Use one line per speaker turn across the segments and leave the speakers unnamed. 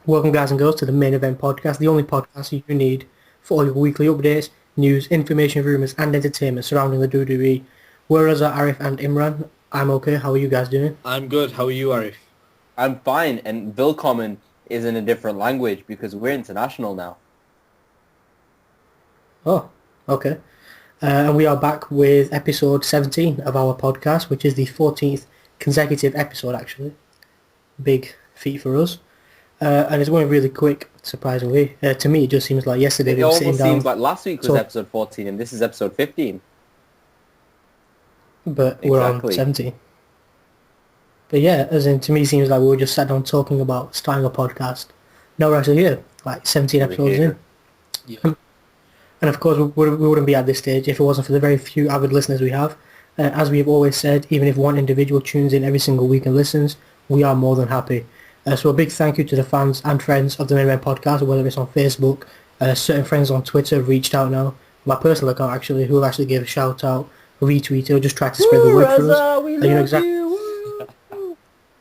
Welcome, guys and girls, to the Main Event Podcast, the only podcast you need for all your weekly updates, news, information, rumours and entertainment surrounding the WWE. Whereas Arif and Imran, I'm okay. How are you guys doing?
I'm good. How are you, Arif?
I'm fine, and Willkommen is in a different language because we're international now.
Oh, okay. And we are back with episode 17 of our podcast, which is the 14th consecutive episode, actually. Big feat for us. And it's going really quick, surprisingly. To me, it just seems like yesterday
It
we were sitting
almost
down.
seems like last week was episode 14 and this is episode 15.
But we're on 17. But yeah, as in, to me, it seems like we were just sat down talking about starting a podcast. Now we're actually here, like 17 episodes in.
Yeah.
And of course, we wouldn't be at this stage if it wasn't for the very few avid listeners we have. As we have always said, even if one individual tunes in every single week and listens, we are more than happy. So a big thank you to the fans and friends of the Main Event Podcast, whether it's on Facebook. Certain friends on Twitter have reached out now. My personal account, actually, who will actually give a shout out, retweet it, or just try to spread the word for us.
We love
exactly.
you.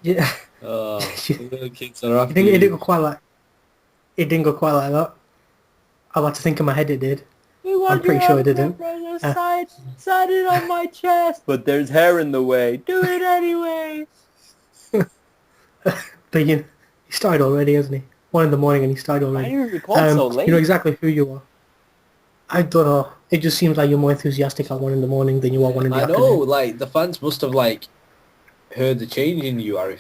Yeah.
The kids are after
It didn't go quite like. It didn't go quite like that. I like to think in my head it did. I'm pretty sure it didn't.
Sign it on my chest. But there's hair in the way. Do it anyway.
But he started already, hasn't he? 1 a.m. and he started already.
Why do you record so late?
You know exactly who you are. I don't know. It just seems like you're more enthusiastic at 1 a.m. than you are 1 in the afternoon.
I know, like, the fans must have, like, heard the change in you, Arif.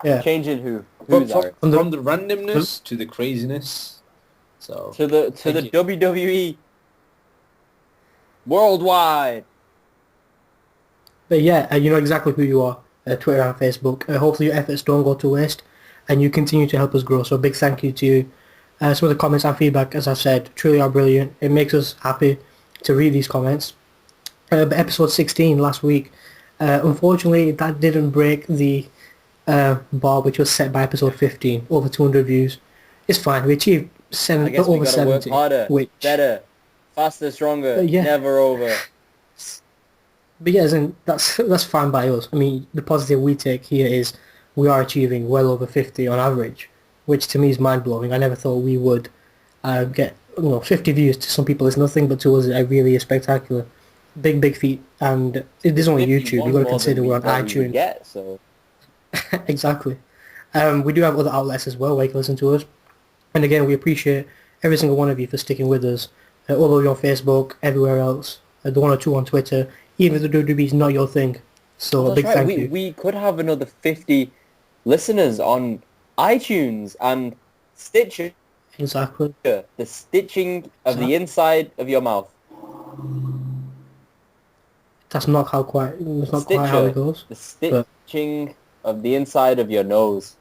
Yeah.
Change in who?
From,
Who's Arif?
from the randomness to the craziness. So
To the WWE worldwide.
But yeah, you know exactly who you are. Twitter and Facebook. Hopefully your efforts don't go to waste and you continue to help us grow. So a big thank you to you. Some of the comments and feedback, as I've said, truly are brilliant. It makes us happy to read these comments. But episode 16 last week, unfortunately, that didn't break the bar which was set by episode 15, over 200 views. It's fine. We achieved
I guess we
over
gotta
70.
work harder, better, faster, stronger, never over.
But yeah, that's fine by us. I mean, the positive we take here is we are achieving well over 50 on average, which to me is mind-blowing. I never thought we would get 50 views. To some people it's nothing, but to us it really is spectacular. Big feat. And it is only YouTube. You've got to consider we're on iTunes.
So.
Exactly. We do have other outlets as well where you can listen to us. And again, we appreciate every single one of you for sticking with us. All of you on Facebook, everywhere else. The one or two on Twitter. Even if the WWE is not your thing. So a big thank you.
We could have another 50 listeners on iTunes and Stitcher.
Exactly.
The stitching of the inside of your mouth.
That's not quite how it goes.
The stitching of the inside of your nose.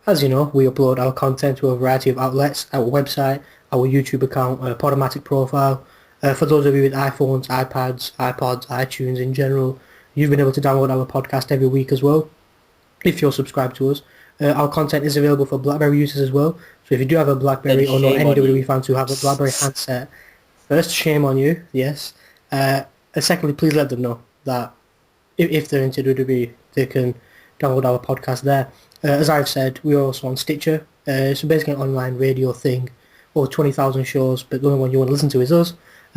As you know, we upload our content to a variety of outlets, our website, our YouTube account, Podomatic profile. For those of you with iPhones, iPads, iPods, iTunes in general, you've been able to download our podcast every week as well, if you're subscribed to us. Our content is available for BlackBerry users as well. So if you do have a BlackBerry or know any WWE fans who have a BlackBerry handset, first, shame on you, yes. And secondly, please let them know that if they're into WWE, they can download our podcast there. As I've said, we're also on Stitcher. It's basically an online radio thing. Over 20,000 shows, but the only one you want to listen to is us.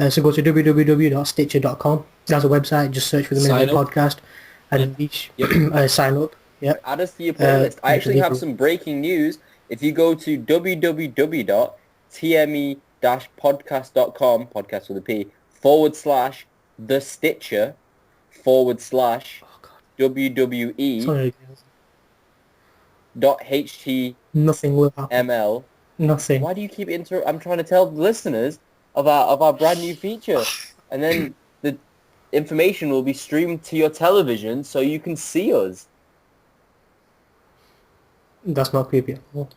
So go to www.stitcher.com. That's a website. Just search for the Main Event Podcast and sign up. Yep.
Add us to your playlist. I actually have some breaking news. If you go to www.tme-podcast.com, podcast with a P, /the Stitcher, WWE .ht
Nothing will happen.
ML.
Nothing.
Why do you keep I'm trying to tell the listeners of our brand new feature, and then the information will be streamed to your television so you can see us.
That's not creepy at all.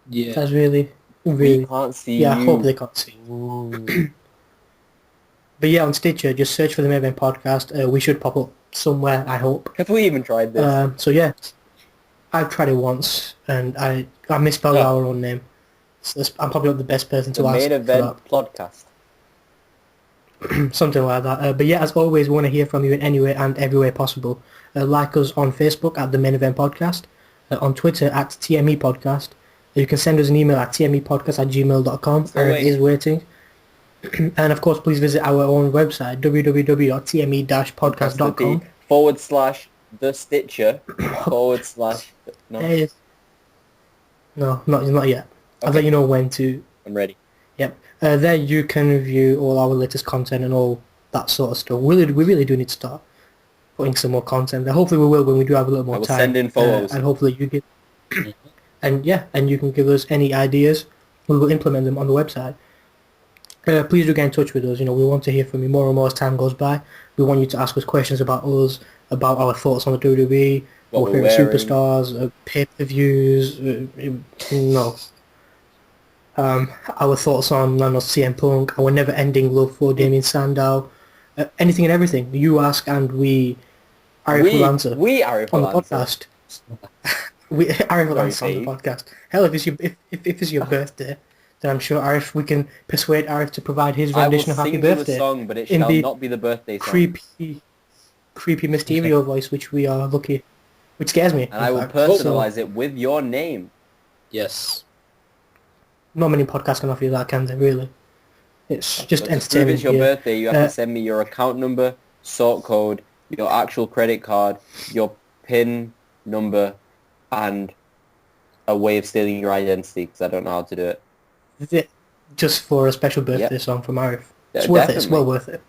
Yeah.
That's really.
We can't see
you. I hope they can't see. But yeah, on Stitcher, just search for the Main Event Podcast. We should pop up somewhere, I hope.
Have we even tried this?
So yeah, I've tried it once, and I misspelled our own name. So I'm probably not the best person to ask.
The Main Event Podcast.
Something like that. But yeah, as always, we want to hear from you in any way and every way possible. like us on Facebook at The Main Event Podcast, on Twitter at TME Podcast. You can send us an email at tmepodcast@gmail.com. Arif is waiting. And of course, please visit our own website, www.tme-podcast.com.
/ The Stitcher / no.
Hey. No, not yet. I'll
Okay.
let you know when to.
I'm ready.
Yep. There you can review all our latest content and all that sort of stuff. We really do need to start putting some more content there. Hopefully we will when we do have a little more
I will
time.
send in photos.
And hopefully you get... and you can give us any ideas. We will implement them on the website. Please do get in touch with us. We want to hear from you more and more as time goes by. We want you to ask us questions about us, about our thoughts on the WWE,
What
our
we're
favourite
wearing.
superstars, pay-per-views, our thoughts on CM Punk, our never-ending love for Damien Sandow, anything and everything. You ask and Arif will answer
Arif
on the
will answer.
podcast. Arif will
Sorry,
answer on the
Pete.
podcast. Hell, if it's your birthday, then I'm sure we can persuade Arif to provide his
I will
rendition of Happy
sing you a
Birthday
song, but it
in
shall
the
not be the birthday song.
creepy Mysterio voice, which we are lucky, which scares me.
And I will
So,
personalize it with your name.
Yes.
not many podcasts can offer you that, can they? Really, it's just
But to prove
entertainment.
it's your
Yeah.
birthday, you have to send me your account number, sort code, your actual credit card, your PIN number, and a way of stealing your identity, because I don't know how to do it.
Just for a special birthday
Yep.
song from Arif.
Yeah,
It's worth it. It's
definitely.
well worth it.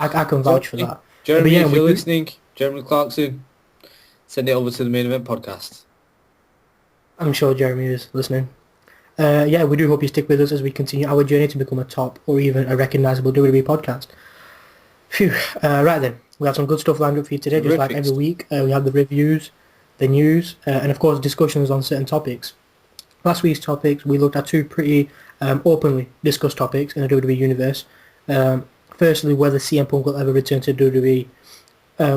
I can vouch for that.
Jeremy,
But yeah,
if
we
you're
do-
listening, Jeremy Clarkson, send it over to the Main Event Podcast.
I'm sure Jeremy is listening. We do hope you stick with us as we continue our journey to become a top or even a recognisable WWE podcast. Phew. Right then, we have some good stuff lined up for you today, just like
Terrific
every week. We have the reviews, the news, and of course discussions on certain topics. Last week's topics, we looked at two pretty openly discussed topics in the WWE universe. Firstly, whether CM Punk will ever return to WWE,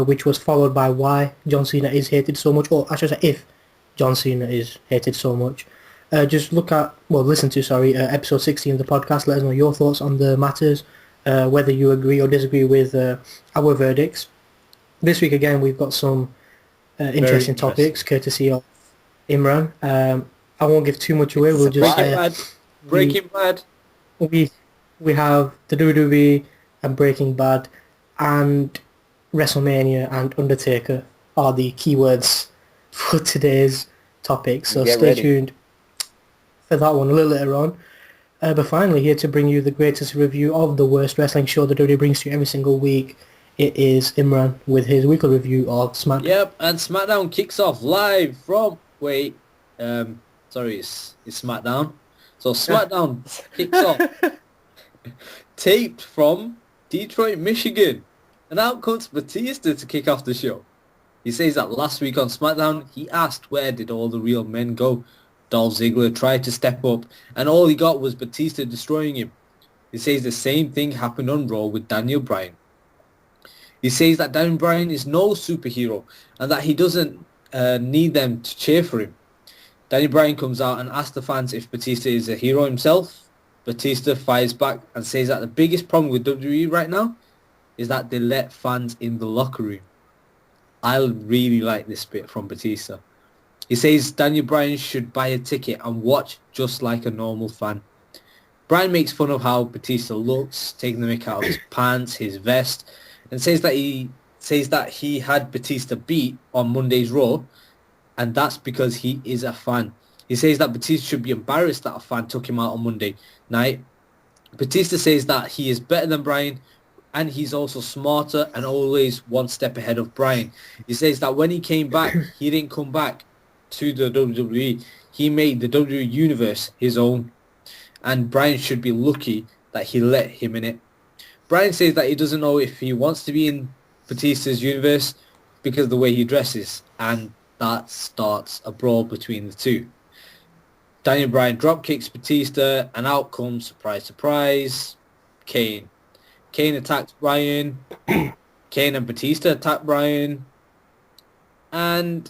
which was followed by why John Cena is hated so much, or I should say if John Cena is hated so much. Listen to episode 16 of the podcast. Let us know your thoughts on the matters, whether you agree or disagree with our verdicts. This week again, we've got some interesting topics, courtesy of Imran. I won't give too much away. We'll just
Breaking Bad.
we have the WWE and Breaking Bad and Wrestlemania and Undertaker are the keywords for today's topic. So
Get
stay
ready.
tuned for that one a little later on. But finally, here to bring you the greatest review of the worst wrestling show that WWE brings to you every single week, it is Imran with his weekly review of SmackDown.
Yep, and SmackDown kicks off live from... it's SmackDown. So SmackDown kicks off. Taped from Detroit, Michigan. And out comes Batista to kick off the show. He says that last week on SmackDown, he asked where did all the real men go. Dolph Ziggler tried to step up, and all he got was Batista destroying him. He says the same thing happened on Raw with Daniel Bryan. He says that Daniel Bryan is no superhero, and that he doesn't need them to cheer for him. Daniel Bryan comes out and asks the fans if Batista is a hero himself. Batista fires back and says that the biggest problem with WWE right now is that they let fans in the locker room. I really like this bit from Batista. He says Daniel Bryan should buy a ticket and watch just like a normal fan. Bryan makes fun of how Batista looks, taking the mick out of his pants, his vest, and says that he had Batista beat on Monday's Raw, and that's because he is a fan. He says that Batista should be embarrassed that a fan took him out on Monday night. Batista says that he is better than Bryan, and he's also smarter and always one step ahead of Bryan. He says that when he came back, he didn't come back to the WWE. He made the WWE Universe his own, and Bryan should be lucky that he let him in it. Bryan says that he doesn't know if he wants to be in Batista's universe because of the way he dresses, and that starts a brawl between the two. Daniel Bryan drop kicks Batista, and out comes, surprise, surprise, Kane. Kane attacks Bryan. Kane and Batista attack Bryan. And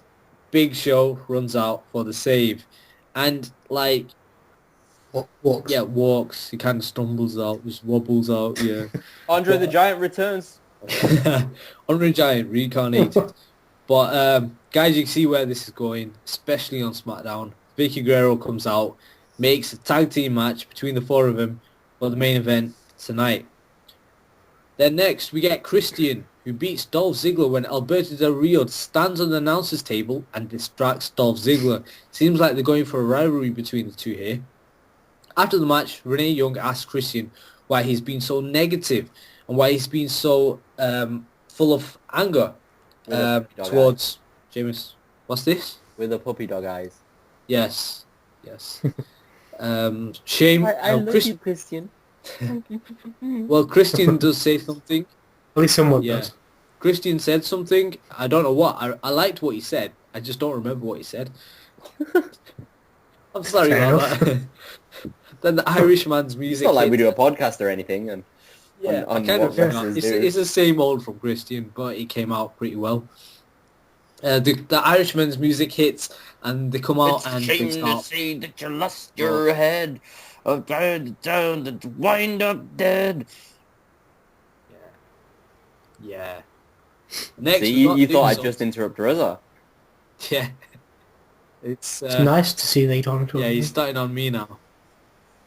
Big Show runs out for the save. And, walks. He kind of stumbles out, just wobbles out, yeah.
Andre the Giant returns.
Andre the Giant, reincarnated. But guys, you can see where this is going, especially on SmackDown. Vicky Guerrero comes out, makes a tag team match between the four of them for the main event tonight. Then next, we get Christian, who beats Dolph Ziggler when Alberto Del Rio stands on the announcer's table and distracts Dolph Ziggler. Seems like they're going for a rivalry between the two here. After the match, Renee Young asks Christian why he's been so negative and why he's been so full of anger
With the puppy dog
towards Sheamus. What's this?
With the puppy dog eyes.
Yes. Shame.
I love you, Christian.
Well, Christian does say something.
At least someone
Yeah.
does.
Christian said something. I don't know what. I liked what he said. I just don't remember what he said. I'm sorry
Fair
about that. Then the Irishman's
It's
music.
not like we
hits.
do a podcast or anything. And
Yeah,
on
I kind
what
of
wrestlers
it's,
do.
it's the same old from Christian, but it came out pretty well. The Irishman's music hits, and they come out and they start.
see that you lost your head. Down the wind up dead.
Yeah. Next,
See,
we got
you thought I'd
Usos.
just interrupt Reza.
Yeah. It's
It's nice to see that you don't
yeah, he's starting on me now.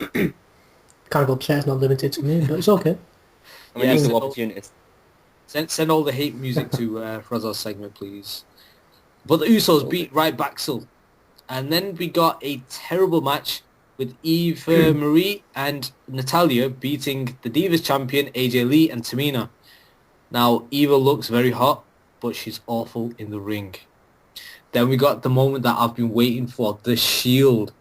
Kind of upset it's not limited to me, but it's okay.
I'm an
Yeah,
equal
so-
opportunist.
Send all the hate music to Reza's segment, please. But the Usos beat Ryback, and then we got a terrible match with Eva Marie and Natalia beating the Divas champion AJ Lee and Tamina. Now, Eva looks very hot, but she's awful in the ring. Then we got the moment that I've been waiting for. The Shield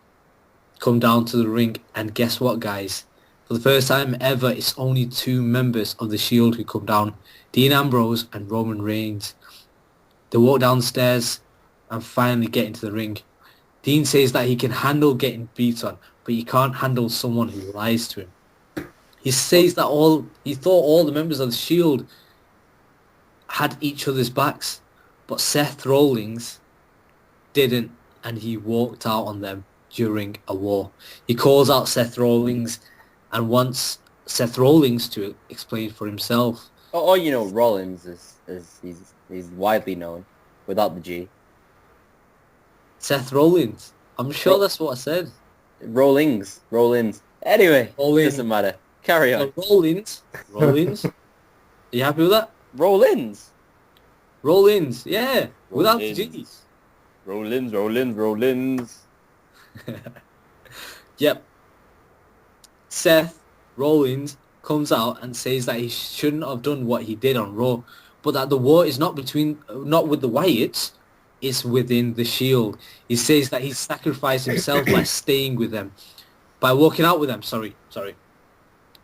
come down to the ring, and guess what, guys? For the first time ever, it's only two members of the Shield who come down. Dean Ambrose and Roman Reigns. They walk down the stairs and finally get into the ring. Dean says that he can handle getting beat on, but he can't handle someone who lies to him. He says that he thought all the members of the Shield had each other's backs, but Seth Rollins didn't, and he walked out on them during a war. He calls out Seth Rollins and wants Seth Rollins to explain for himself.
Or you know, Rollins is he's widely known without the G.
Seth Rollins. I'm sure that's what I said.
Rollins. Anyway,
Rollins.
doesn't matter. Carry on.
Rollins. Are you happy with that?
Rollins.
Rollins, yeah. Without the
Rollins.
G.
Rollins.
Yep. Seth Rollins comes out and says that he shouldn't have done what he did on Raw, but that the war is not with the Wyatts, it's within the Shield. He says that he sacrificed himself by staying with them, by walking out with them. Sorry.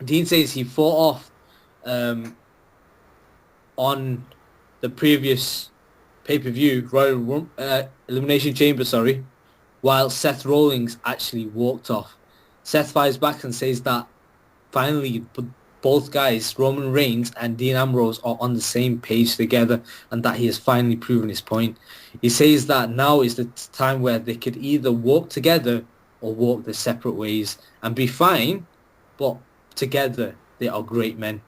Dean says he fought off on the previous pay-per-view Royal Elimination Chamber, while Seth Rollins actually walked off. Seth fires back and says that finally both guys, Roman Reigns and Dean Ambrose, are on the same page together, and that he has finally proven his point. He says that now is the time where they could either walk together or walk their separate ways and be fine, but together they are great men.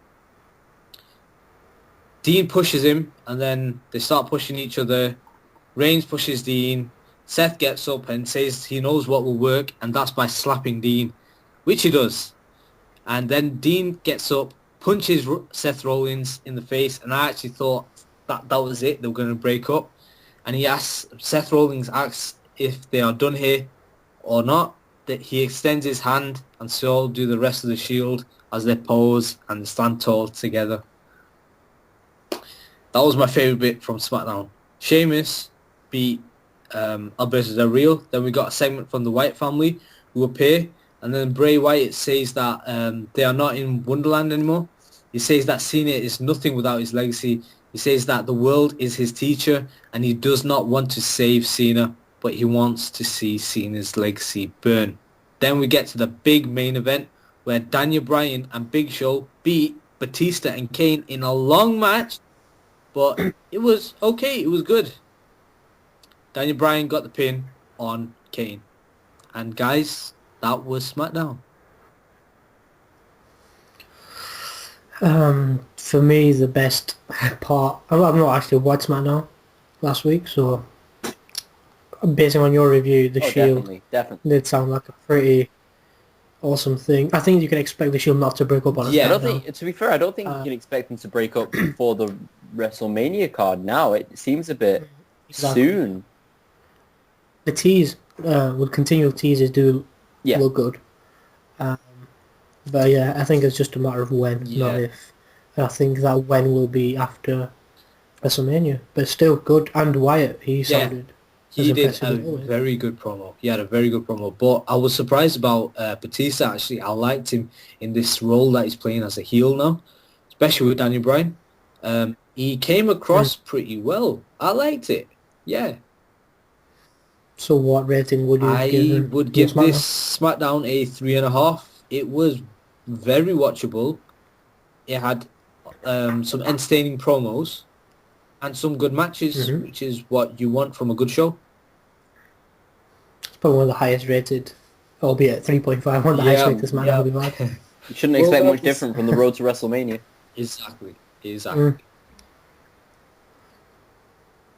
Dean pushes him, and then they start pushing each other. Reigns pushes Dean. Seth gets up and says he knows what will work, and that's by slapping Dean, which he does. And then Dean gets up, punches Seth Rollins in the face, and I actually thought that was it. They were going to break up. And Seth Rollins asks if they are done here or not. That he extends his hand, and so do the rest of the Shield as they pose and stand tall together. That was my favourite bit from SmackDown. Sheamus beat Alberto Del Rio. Then we got a segment from the Wyatt family who appear, and then Bray Wyatt says that they are not in Wonderland anymore. He says that Cena is nothing without his legacy. He says that the world is his teacher, and he does not want to save Cena, but he wants to see Cena's legacy burn. Then we get to the big main event where Daniel Bryan and Big Show beat Batista and Kane in a long match, but it was okay. It was good. Daniel Bryan got the pin on Kane. And guys, that was SmackDown.
For me, the best part... I've not actually watched SmackDown. last week. So, basing on your review, the
Oh,
Shield
definitely.
did sound like a pretty awesome thing. I think you can expect the Shield not to break up on a
Yeah.
I don't
SmackDown.
think, to be fair, I don't think you can expect them to break up before the WrestleMania card now. It seems a bit
Exactly.
soon.
The tease, with continual teases, do
Yeah.
look good. Um, but yeah, I think it's just a matter of when, not
Yeah.
if. And I think that when will be after WrestleMania. But still good. And Wyatt, he
Yeah.
sounded as
He did
impressive
a
as always.
very good promo. He had a very good promo. But I was surprised about Batista, actually. I liked him in this role that he's playing as a heel now, especially with Daniel Bryan. He came
Mm.
across pretty well. I liked it. Yeah.
So what rating would you give
I
him
would
in the
give this
SmackDown?
SmackDown a 3.5. It was very watchable. It had some entertaining promos and some good matches,
Mm-hmm.
which is what you want from a good show.
It's probably one of the highest rated, albeit 3.5, one of the highest
Yeah,
rated SmackDown
yeah.
we've had.
You shouldn't
Well,
expect
well,
much different from the road to WrestleMania.
exactly,
Mm.
exactly.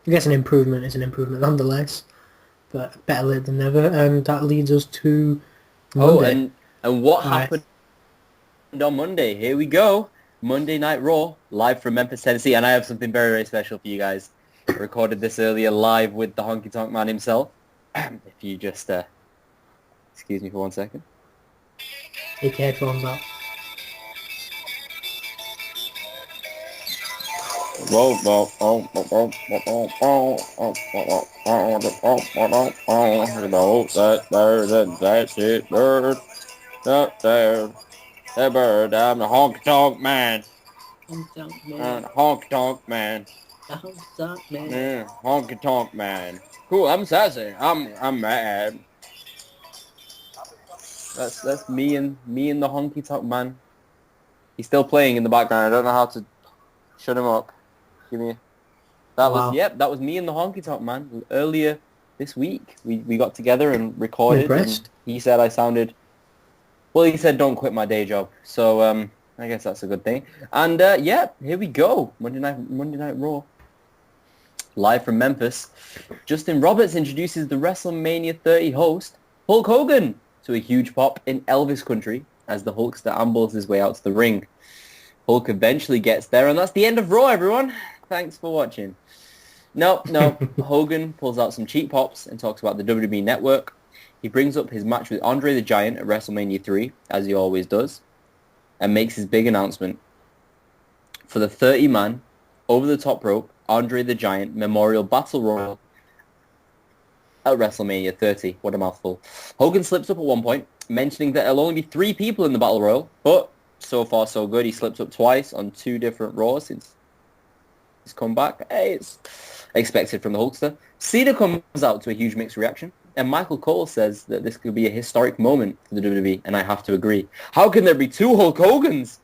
I guess an improvement is an improvement nonetheless, but better late than never. And that leads us to
Oh,
Monday.
and what
Alright,
happened on Monday? Here we go. Monday Night Raw, live from Memphis, Tennessee. And I have something very, very special for you guys. I recorded this earlier live with the Honky Tonk Man himself. If you just excuse me for 1 second.
take your headphones out.
Whoa, whoa, oh, oh, oh, oh, oh, oh, oh, oh, oh, oh, that bird, that's it, bird, up there, that bird, I'm the honky tonk man,
Honky man,
honky tonk man,
honky man.
yeah, honky tonk man. Cool, I'm sassy, I'm mad. That's me and the honky tonk man. He's still playing in the background. I don't know how to shut him up. Give me. That was,
Wow,
yep, that was me and the Honky Tonk Man earlier this week. We got together and
I'm
recorded, and
impressed.
he said I sounded, well, he said don't quit my day job. So I guess that's a good thing. And yeah, here we go. Monday Night Raw. Live from Memphis. Justin Roberts introduces the WrestleMania 30 host, Hulk Hogan, to a huge pop in Elvis country as the Hulkster ambles his way out to the ring. Hulk eventually gets there, and that's the end of Raw, everyone. Thanks for watching. No. Hogan pulls out some cheap pops and talks about the WWE Network. He brings up his match with Andre the Giant at WrestleMania 3, as he always does, and makes his big announcement. For the 30-man, over-the-top rope, Andre the Giant Memorial Battle Royal at WrestleMania 30. What a mouthful. Hogan slips up at one point, mentioning that there'll only be 3 people in the Battle Royal, but so far so good. He slips up twice on 2 different Raws since his comeback. Hey, it's expected from the Hulkster. Cena comes out to a huge mixed reaction, and Michael Cole says that this could be a historic moment for the WWE, and I have to agree. How can there be 2 Hulk Hogans?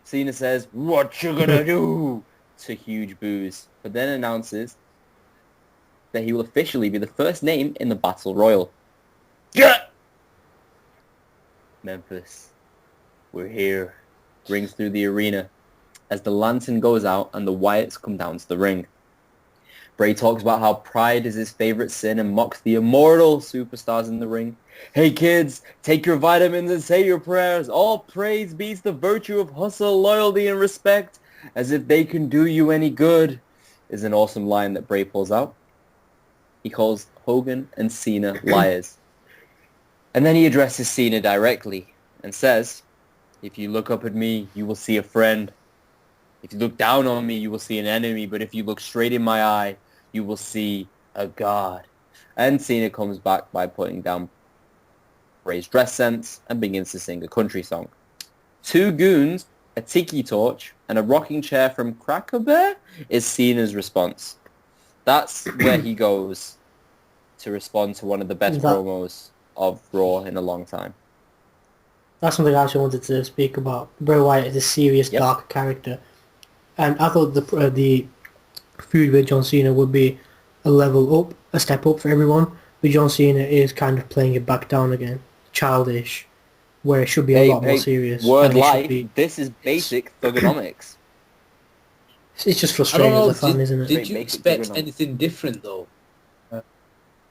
Cena says, "What you gonna do?" to huge boos, but then announces that he will officially be the first name in the Battle Royal. Yeah! Memphis, we're here. Rings through the arena as the lantern goes out and the Wyatts come down to the ring. Bray talks about how pride is his favorite sin and mocks the immortal superstars in the ring. Hey kids, take your vitamins and say your prayers. All praise be to the virtue of hustle, loyalty, and respect, as if they can do you any good, is an awesome line that Bray pulls out. He calls Hogan and Cena liars. And then he addresses Cena directly and says, "If you look up at me, you will see a friend. If you look down on me, you will see an enemy. But if you look straight in my eye, you will see a god." And Cena comes back by putting down Bray's dress sense and begins to sing a country song. 2 goons, a tiki torch, and a rocking chair from Cracker Bear is Cena's response. That's where he goes to respond to one of the best
That
promos of Raw in a long time.
that's something I actually wanted to speak about. Bray Wyatt is a serious,
Yep.
dark character, and I thought the feud with John Cena would be a level up, a step up for everyone. But John Cena is kind of playing it back down again, childish, where it should be a lot more serious,
Word
and it should
life,
be.
this is basic thugonomics.
It's just
I
frustrating
don't
as
know.
a fan, isn't it?
Did you
Make it bigger
expect
now.
anything different though?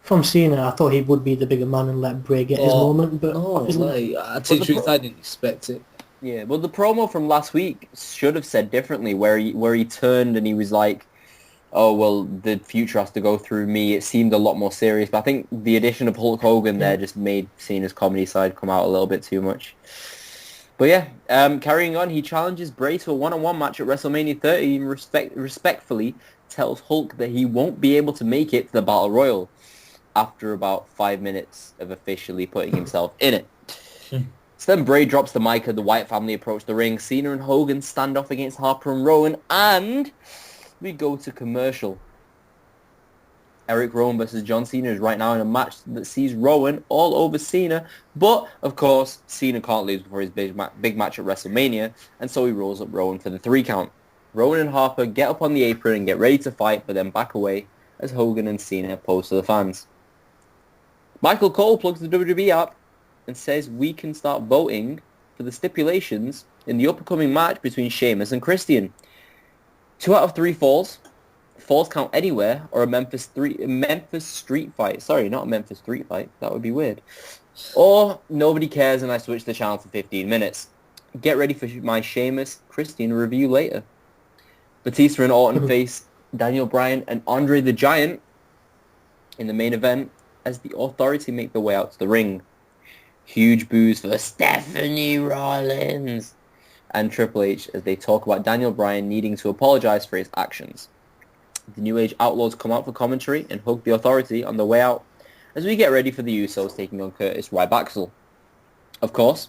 From Cena, I thought he would be the bigger man and let Bray get his
Or
moment, but
no,
obviously,
like I tell you the truth, I didn't expect it.
Yeah, well, the promo from last week should have said differently, where he turned and he was like, "Oh well, the future has to go through me." It seemed a lot more serious, but I think the addition of Hulk Hogan there just made Cena's comedy side come out a little bit too much. But yeah, carrying on, he challenges Bray to a one-on-one match at WrestleMania 30 and respectfully tells Hulk that he won't be able to make it to the Battle Royal after about 5 minutes of officially putting himself in it. So then Bray drops the mic and the Wyatt family approach the ring. Cena and Hogan stand off against Harper and Rowan, and we go to commercial. Eric Rowan versus John Cena is right now in a match that sees Rowan all over Cena, but of course Cena can't lose before his big match at WrestleMania, and so he rolls up Rowan for the 3 count. Rowan and Harper get up on the apron and get ready to fight, but then back away as Hogan and Cena pose to the fans. Michael Cole plugs the WWE app and says we can start voting for the stipulations in the upcoming match between Sheamus and Christian. 2 out of 3 falls. Falls count anywhere, or a Memphis street fight. Sorry, not a Memphis street fight. That would be weird. Or nobody cares and I switch the channel for 15 minutes. Get ready for my Sheamus Christian review later. Batista and Orton face Daniel Bryan and Andre the Giant in the main event as the Authority make their way out to the ring. Huge boos for Stephanie Rollins and Triple H as they talk about Daniel Bryan needing to apologize for his actions. The New Age Outlaws come out for commentary and hug the Authority on the way out as we get ready for the Usos taking on Curtis Rybaxel. Of course,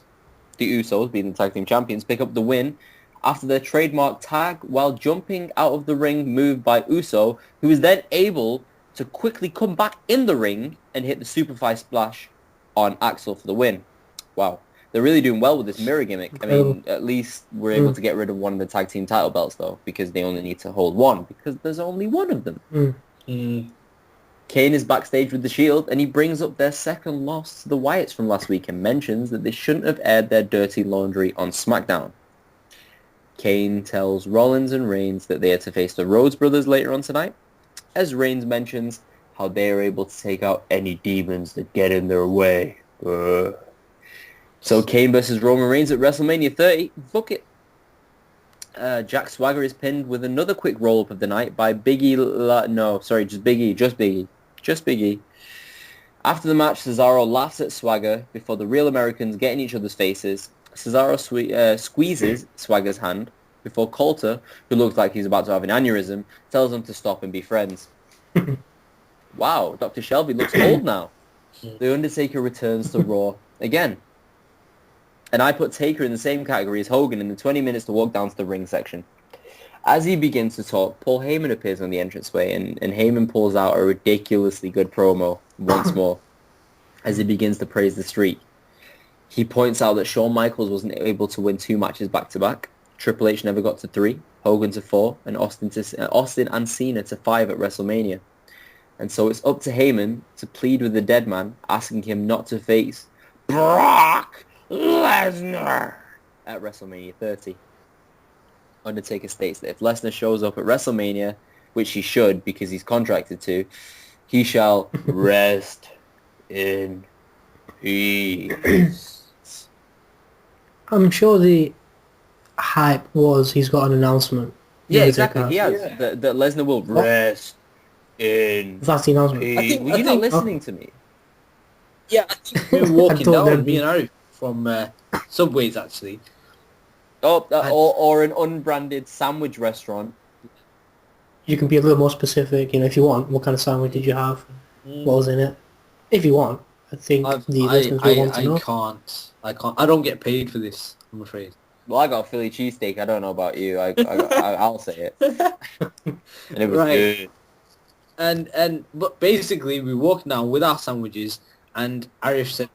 the Usos, being the tag team champions, pick up the win after their trademark tag while jumping out of the ring move by Uso, who is then able to quickly come back in the ring and hit the Superfly Splash on Axel for the win. Wow. They're really doing well with this mirror gimmick.
Incredible.
I mean, at least we're able to get rid of one of the tag team title belts, though, because they only need to hold one, because there's only one of them. Kane is backstage with the Shield, and he brings up their second loss to the Wyatts from last week and mentions that they shouldn't have aired their dirty laundry on SmackDown. Kane tells Rollins and Reigns that they are to face the Rhodes brothers later on tonight, as Reigns mentions how they are able to take out any demons that get in their way. So Kane versus Roman Reigns at WrestleMania 30. Book it. Jack Swagger is pinned with another quick roll-up of the night by Biggie. Just Biggie. After the match, Cesaro laughs at Swagger before the Real Americans get in each other's faces. Cesaro squeezes Swagger's hand before Coulter, who looks like he's about to have an aneurysm, tells him to stop and be friends. Wow, Dr. Shelby looks old now. The Undertaker returns to Raw again. And I put Taker in the same category as Hogan in the 20 minutes to walk down to the ring section. As he begins to talk, Paul Heyman appears on the entranceway, and Heyman pulls out a ridiculously good promo once more as he begins to praise the streak. He points out that Shawn Michaels wasn't able to win 2 matches back-to-back. Triple H never got to 3, Hogan to 4, and Austin and Cena to 5 at WrestleMania. And so it's up to Heyman to plead with the dead man, asking him not to face Brock Lesnar at WrestleMania 30. Undertaker states that if Lesnar shows up at WrestleMania, which he should because he's contracted to, he shall rest in peace.
I'm sure the hype was he's got an announcement.
Yeah,
The
exactly.
Undertaker
He
has.
has. That Lesnar will rest in
That's the announcement.
peace. Were you not listening to me?
Yeah, I think we were walking
told
down,
them.
me and Harry, from Subways, actually.
Oh, or an unbranded sandwich restaurant.
You can be a little more specific, if you want. What kind of sandwich did you have? What was in it? If you want. I think the listeners will want to know.
I can't. I don't get paid for this, I'm afraid.
Well, I got a Philly cheesesteak. I don't know about you. I'll say it. And it was
Right.
good.
But basically, we walked down with our sandwiches, and Irish said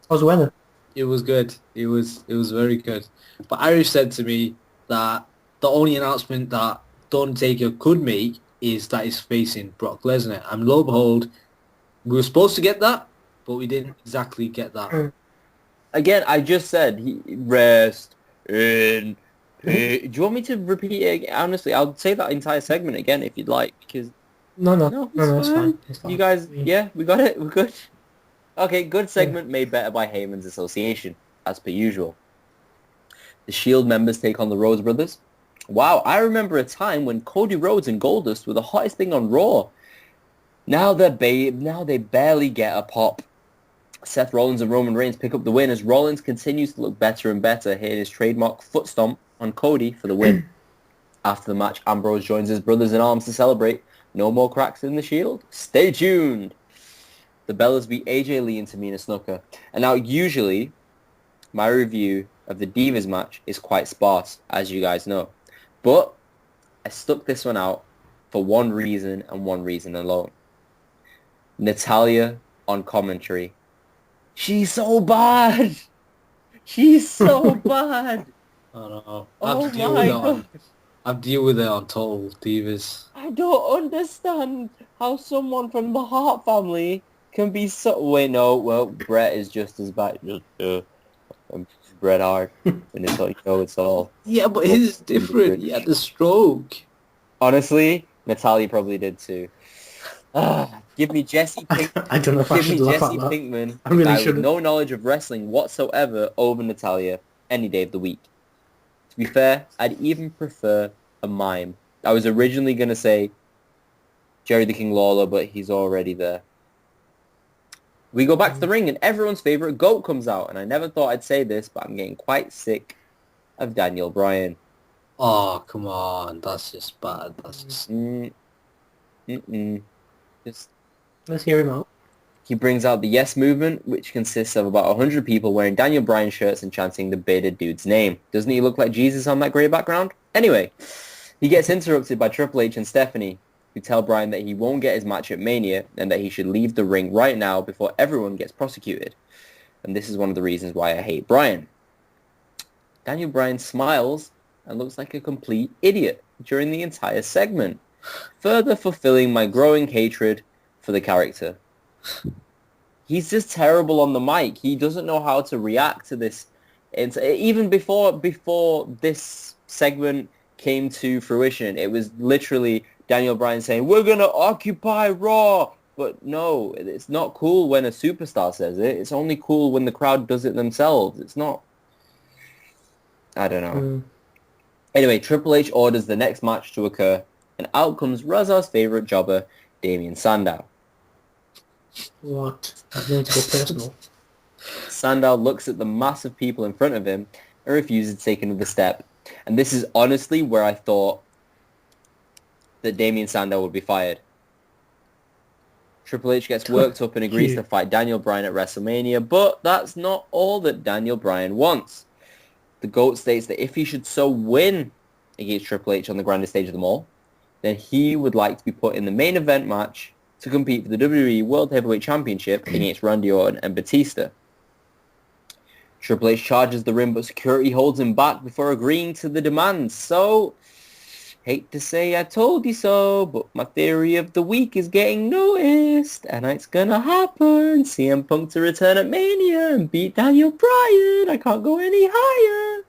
How's the weather?
it was good. It was very good. But Irish said to me that the only announcement that The Undertaker could make is that he's facing Brock Lesnar. And lo and behold, we were supposed to get that, but we didn't exactly get that.
Again, I just said he rest in Do you want me to repeat it again? Honestly, I'll say that entire segment again if you'd like, because...
No,
No,
it's fine. It's
You
fine.
guys, yeah, we got it. We're good. Okay, good
Yeah.
segment made better by Heyman's association, as per usual. The Shield members take on the Rhodes brothers. Wow, I remember a time when Cody Rhodes and Goldust were the hottest thing on Raw. Now they barely get a pop. Seth Rollins and Roman Reigns pick up the win as Rollins continues to look better and better, hitting his trademark foot stomp on Cody for the win. After the match, Ambrose joins his brothers in arms to celebrate. No more cracks in the Shield? Stay tuned! The Bellas beat AJ Lee and Tamina Snuka. And now, usually, my review of the Divas match is quite sparse, as you guys know. But I stuck this one out for one reason and one reason alone. Natalya on commentary. She's so bad! She's so bad!
I don't know.
Oh my God.
I've dealt with it on Total Divas.
I don't understand how someone from the Hart family can be so... Wait, no, well, Bret is just as bad. Bret Hart. And it's all, it's all...
Yeah, but his is different. He had the stroke.
Honestly, Natalya probably did too. Give me Jesse Pinkman.
I don't know if I
Give me
should laugh
Jesse
at that.
Pinkman,
I really
guy with
shouldn't.
no knowledge of wrestling whatsoever, over Natalya any day of the week. To be fair, I'd even prefer a mime. I was originally going to say Jerry the King Lawler, but he's already there. We go back to the ring, and everyone's favourite GOAT comes out. And I never thought I'd say this, but I'm getting quite sick of Daniel Bryan.
Oh, come on. That's just bad. That's just...
Just...
Let's hear him out.
He brings out the Yes Movement, which consists of about 100 people wearing Daniel Bryan shirts and chanting the bearded dude's name. Doesn't he look like Jesus on that grey background? Anyway, he gets interrupted by Triple H and Stephanie, who tell Bryan that he won't get his match at Mania and that he should leave the ring right now before everyone gets prosecuted. And this is one of the reasons why I hate Bryan. Daniel Bryan smiles and looks like a complete idiot during the entire segment, further fulfilling my growing hatred for the character. He's just terrible on the mic. He doesn't know how to react to this. Even before this segment came to fruition, it was literally Daniel Bryan saying, "We're going to occupy Raw." But no, it's not cool when a superstar says it. It's only cool when the crowd does it themselves. It's not... I don't know. Anyway, Triple H orders the next match to occur, and out comes Razar's favourite jobber, Damien Sandow.
What? I'm going to go personal.
Sandow looks at the mass of people in front of him and refuses to take another step. And this is honestly where I thought that Damien Sandow would be fired. Triple H gets worked up and agrees to fight Daniel Bryan at WrestleMania, but that's not all that Daniel Bryan wants. The GOAT states that if he should so win against Triple H on the grandest stage of them all, then he would like to be put in the main event match to compete for the WWE World Heavyweight Championship against Randy Orton and Batista. Triple H charges the ring, but security holds him back before agreeing to the demands. So, hate to say I told you so, but my theory of the week is getting noticed, and it's gonna happen. CM Punk to return at Mania and beat Daniel Bryan. I can't go any higher.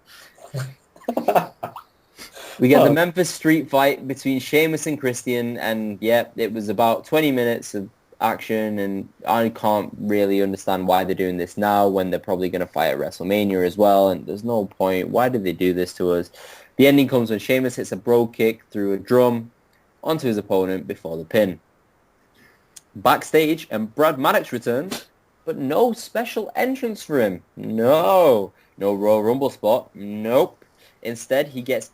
We get the Memphis Street fight between Sheamus and Christian, and yeah, it was about 20 minutes of action, and I can't really understand why they're doing this now when they're probably going to fight at WrestleMania as well, and there's no point. Why did they do this to us? The ending comes when Sheamus hits a bro kick through a drum onto his opponent before the pin. Backstage, and Brad Maddox returns, but no special entrance for him. No Royal Rumble spot. Nope. Instead, he gets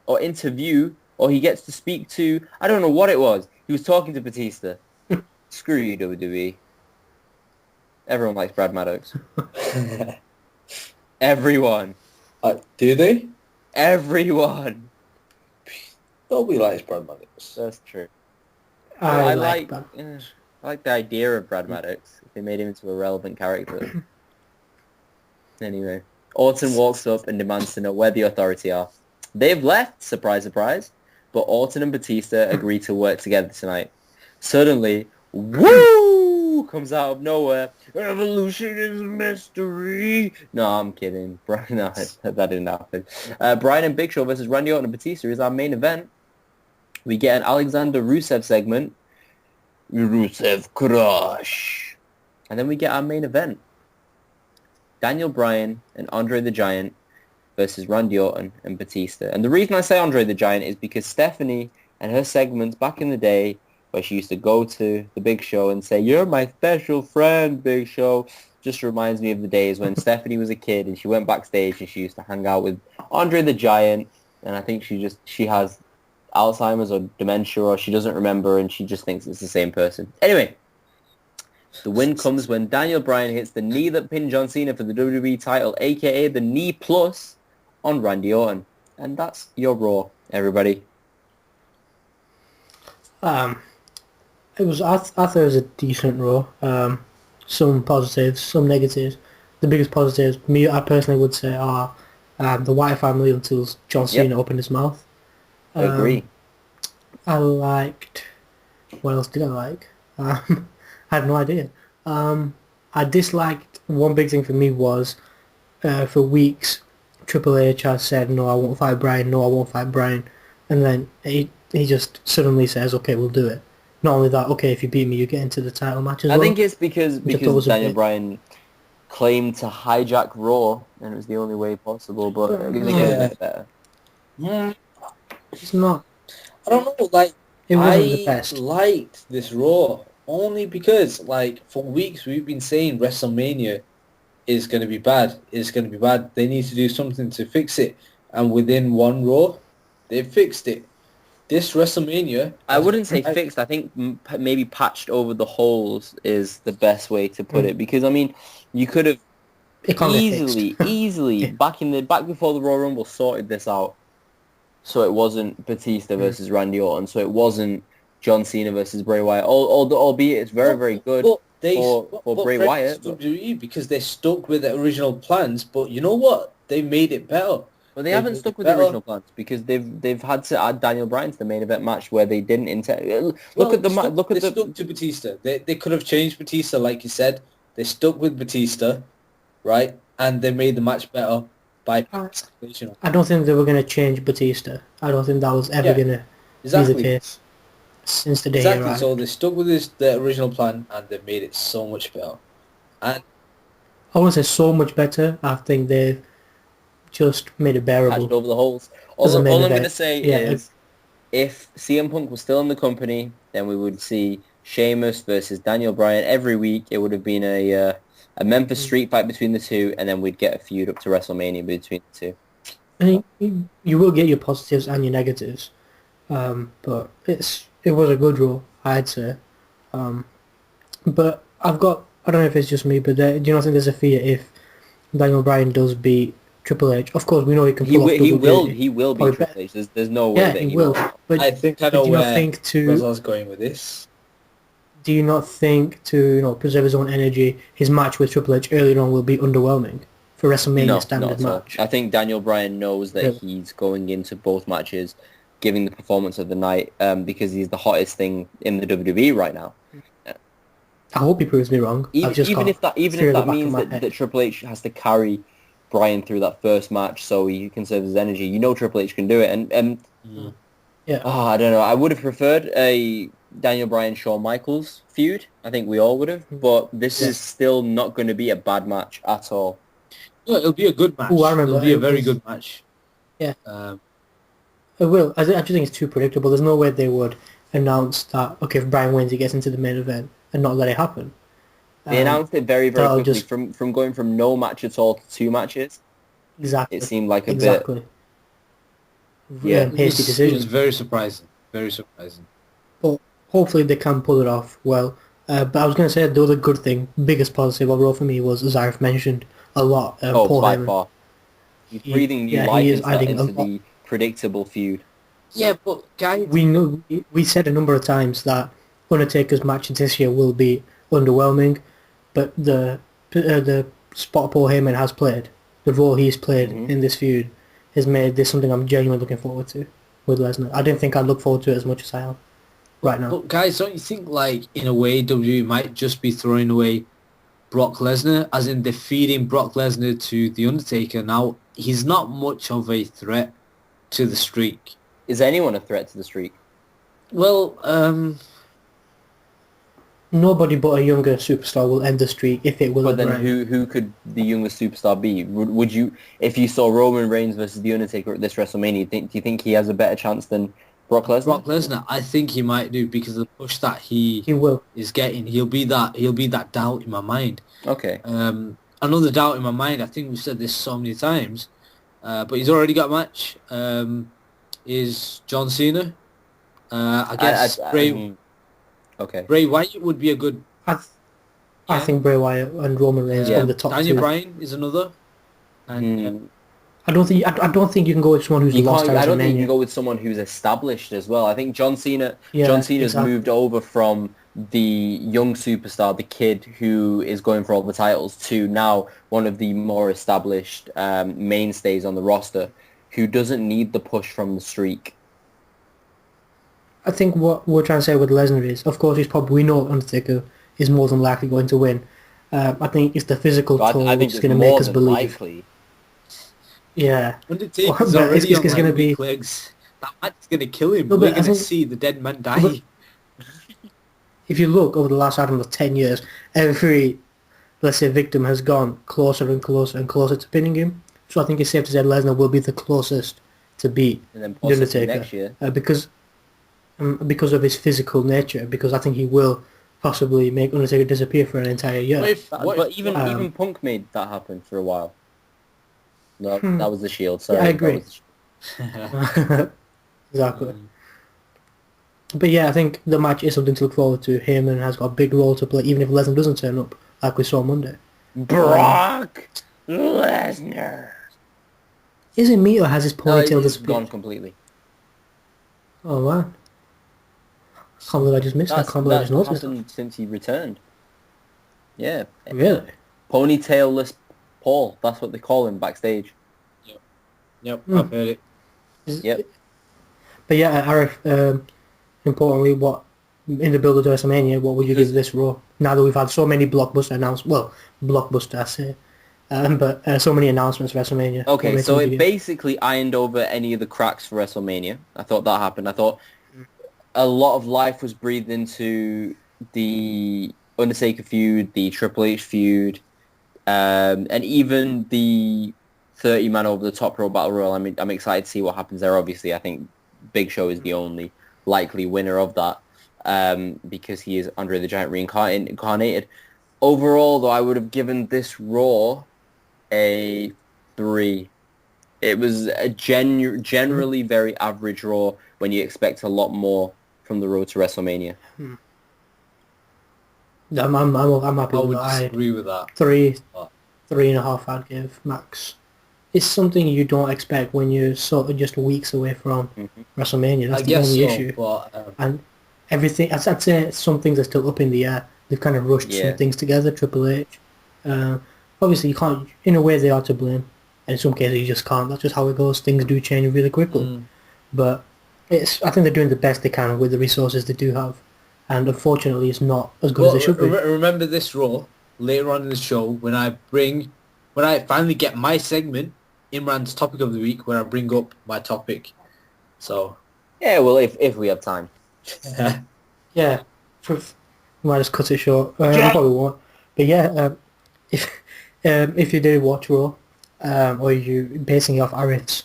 or he gets to speak to, I don't know what it was. He was talking to Batista. Screw you, WWE. Everyone likes Brad Maddox. Everyone.
Do they?
Everyone.
Nobody likes Brad Maddox.
That's true.
I like that.
I like the idea of Brad Maddox if they made him into a relevant character. Anyway, Orton walks up and demands to know where the Authority are. They've left, surprise, surprise, but Orton and Batista agree to work together tonight. Suddenly, woo! woo, comes out of nowhere. Evolution is a mystery. No, I'm kidding. Brian, no, that didn't happen. Brian and Big Show versus Randy Orton and Batista is our main event. We get an Alexander Rusev segment. Rusev Crush. And then we get our main event. Daniel Bryan and Andre the Giant versus Randy Orton and Batista. And the reason I say Andre the Giant is because Stephanie and her segments back in the day where she used to go to the Big Show and say, "You're my special friend, Big Show," just reminds me of the days when Stephanie was a kid and she went backstage and she used to hang out with Andre the Giant. And I think she has Alzheimer's or dementia, or she doesn't remember and she just thinks it's the same person. Anyway, the win comes when Daniel Bryan hits the knee that pinned John Cena for the WWE title, aka the knee plus, on Randy Orton. And that's your Raw, everybody.
I thought it was a decent Raw. Some positives, some negatives. The biggest positives, I personally would say, are the Wyatt family until John Cena opened his mouth.
I agree.
I liked... What else did I like? I have no idea. I disliked... One big thing for me was, for weeks, Triple H has said, "No, I won't fight Bryan. No, I won't fight Bryan." And then he just suddenly says, "Okay, we'll do it." Not only that, "Okay, if you beat me, you get into the title match as well."
I think it's because Daniel Bryan claimed to hijack Raw, and it was the only way possible, but I think it was better.
Yeah.
It's not...
I don't know, like,
It wasn't the best.
I liked this Raw only because, like, for weeks we've been saying WrestleMania is going to be bad. It's going to be bad. They need to do something to fix it. And within one Raw, they fixed it. This WrestleMania...
I wouldn't say fixed. I think maybe patched over the holes is the best way to put it. Because, I mean, you could have easily, back before the Royal Rumble sorted this out. So it wasn't Batista versus Randy Orton. So it wasn't John Cena versus Bray Wyatt. Albeit it's very, very good for Bray Wyatt.
WWE because they stuck with the original plans. But you know what? They made it better.
Well, they haven't stuck with the original plans because they've had to add Daniel Bryan to the main event match where they didn't intend. They
stuck to Batista. They could have changed Batista, like you said. They stuck with Batista, right? And they made the match better by
I don't think they were going to change Batista. I don't think that was ever going to be the case since the day he arrived.
So they stuck with the original plan and they made it so much better. And
I wouldn't say so much better. I think they've just made it bearable.
Patched over the holes. All I'm going to say is, if CM Punk was still in the company, then we would see Sheamus versus Daniel Bryan every week. It would have been a Memphis Street fight between the two, and then we'd get a feud up to WrestleMania between the two.
I mean, you will get your positives and your negatives, but it was a good Raw, I'd say. But I don't know if it's just me, but do you not think there's a fear if Daniel Bryan does beat Triple H? Of course, we know he can pull off
He will beat Triple H. There's no way that he will.
But
I think I know where Rosal's going with this.
Do you not think to preserve his own energy, his match with Triple H earlier on will be underwhelming for WrestleMania standard match?
I think Daniel Bryan knows that he's going into both matches, giving the performance of the night because he's the hottest thing in the WWE right now.
I hope he proves me wrong.
Even if that means that Triple H has to carry Bryan through that first match so he conserves his energy, Triple H can do it. And I don't know. I would have preferred a Daniel Bryan Shawn Michaels feud. I think we all would have, but this is still not going to be a bad match at all.
No, it'll be a good match. It'll be a very good match.
Yeah. It will. I just think it's too predictable. There's no way they would announce that, okay, if Bryan wins, he gets into the main event and not let it happen.
They announced it very, very quickly. From going from no match at all to 2 matches.
Exactly.
It seemed like a
bit... Yeah, hasty decision.
It was very surprising. Very surprising.
But hopefully they can pull it off well. But I was going to say, the other good thing, biggest positive overall for me was, as I've mentioned a lot, Paul
by
Heyman.
far. He's breathing new life into the predictable feud.
Yeah, but guys...
We said a number of times that Undertaker's match this year will be underwhelming, but the spot Paul Heyman has played, the role he's played in this feud, has made this something I'm genuinely looking forward to with Lesnar. I didn't think I'd look forward to it as much as I am. right now.
But guys, don't you think, like, in a way, WWE might just be throwing away Brock Lesnar, as in defeating Brock Lesnar to The Undertaker? Now, he's not much of a threat to the streak.
Is anyone a threat to the streak?
Well,
Nobody but a younger superstar will end the streak if it will.
But then who could the youngest superstar be? Would you, if you saw Roman Reigns versus The Undertaker at this WrestleMania, do you think he has a better chance than Brock Lesnar?
Brock Lesnar, I think he might do, because of the push that he
will
is getting. He'll be that doubt in my mind.
Okay.
Another doubt in my mind, I think we've said this so many times, but he's already got a match, is John Cena. I guess
Okay.
Bray Wyatt would be a good...
I think Bray Wyatt and Roman Reigns are the top
Daniel
two.
Bryan is another. And
I don't think you can go with someone who's lost.
I don't think you can go with someone who's established as well. I think John Cena's moved over from the young superstar, the kid who is going for all the titles, to now one of the more established mainstays on the roster, who doesn't need the push from the streak.
I think what we're trying to say with Lesnar is, of course, we know Undertaker is more than likely going to win. I think it's the physical toll which is going to make us believe.
Likely.
Yeah.
Undertaker's already on like weak legs. That match is going to kill him. We're going to see the dead man die.
If you look over the last, 10 years, every, let's say, victim has gone closer and closer and closer to pinning him. So I think it's safe to say Lesnar will be the closest to beat The Undertaker
next year.
Because of his physical nature, because I think he will possibly make Undertaker disappear for an entire year.
But even Punk made that happen for a while. No, that was the Shield. Sorry,
yeah, I agree. Exactly. But yeah, I think the match is something to look forward to. Heyman has got a big role to play, even if Lesnar doesn't turn up, like we saw Monday.
Brock Lesnar.
Is it me, or has his ponytail disappeared?
Gone completely.
Oh wow! I can't believe I just missed that. I can't believe I just noticed
happened since he returned. Yeah.
Really?
Ponytailless Paul. That's what they call him backstage.
Yep. I've heard it.
Yep.
But yeah, Arif, importantly, what in the build of WrestleMania, what would you give this Raw? Now that we've had so many blockbuster announcements, well, blockbuster I say, but so many announcements for WrestleMania.
Okay, so it basically ironed over any of the cracks for WrestleMania. I thought that happened. I thought a lot of life was breathed into the Undertaker feud, the Triple H feud, and even the 30-man over the top Rope Battle Royal. I mean, I'm excited to see what happens there. Obviously, I think Big Show is the only likely winner of that, because he is Andre the Giant reincarnated. Overall, though, I would have given this Raw a 3. It was a generally very average Raw when you expect a lot more from the road to WrestleMania.
I'm happy
I
with
would
that.
disagree with that.
3.5 I'd give max. It's something you don't expect when you're sort of just weeks away from WrestleMania. That's the only issue.
But,
and everything, I'd say some things are still up in the air. They've kind of rushed some things together, Triple H. Obviously, you can't, in a way they are to blame. And in some cases you just can't. That's just how it goes. Things do change really quickly. But I think they're doing the best they can with the resources they do have. And unfortunately, it's not as good as it should be.
Remember this Raw later on in the show when I finally get my segment, Imran's topic of the week, where I bring up my topic. So
yeah, well, if we have time.
Yeah, might just cut it short. I probably won't. But yeah, if you did watch Raw, or you basing it off Arif's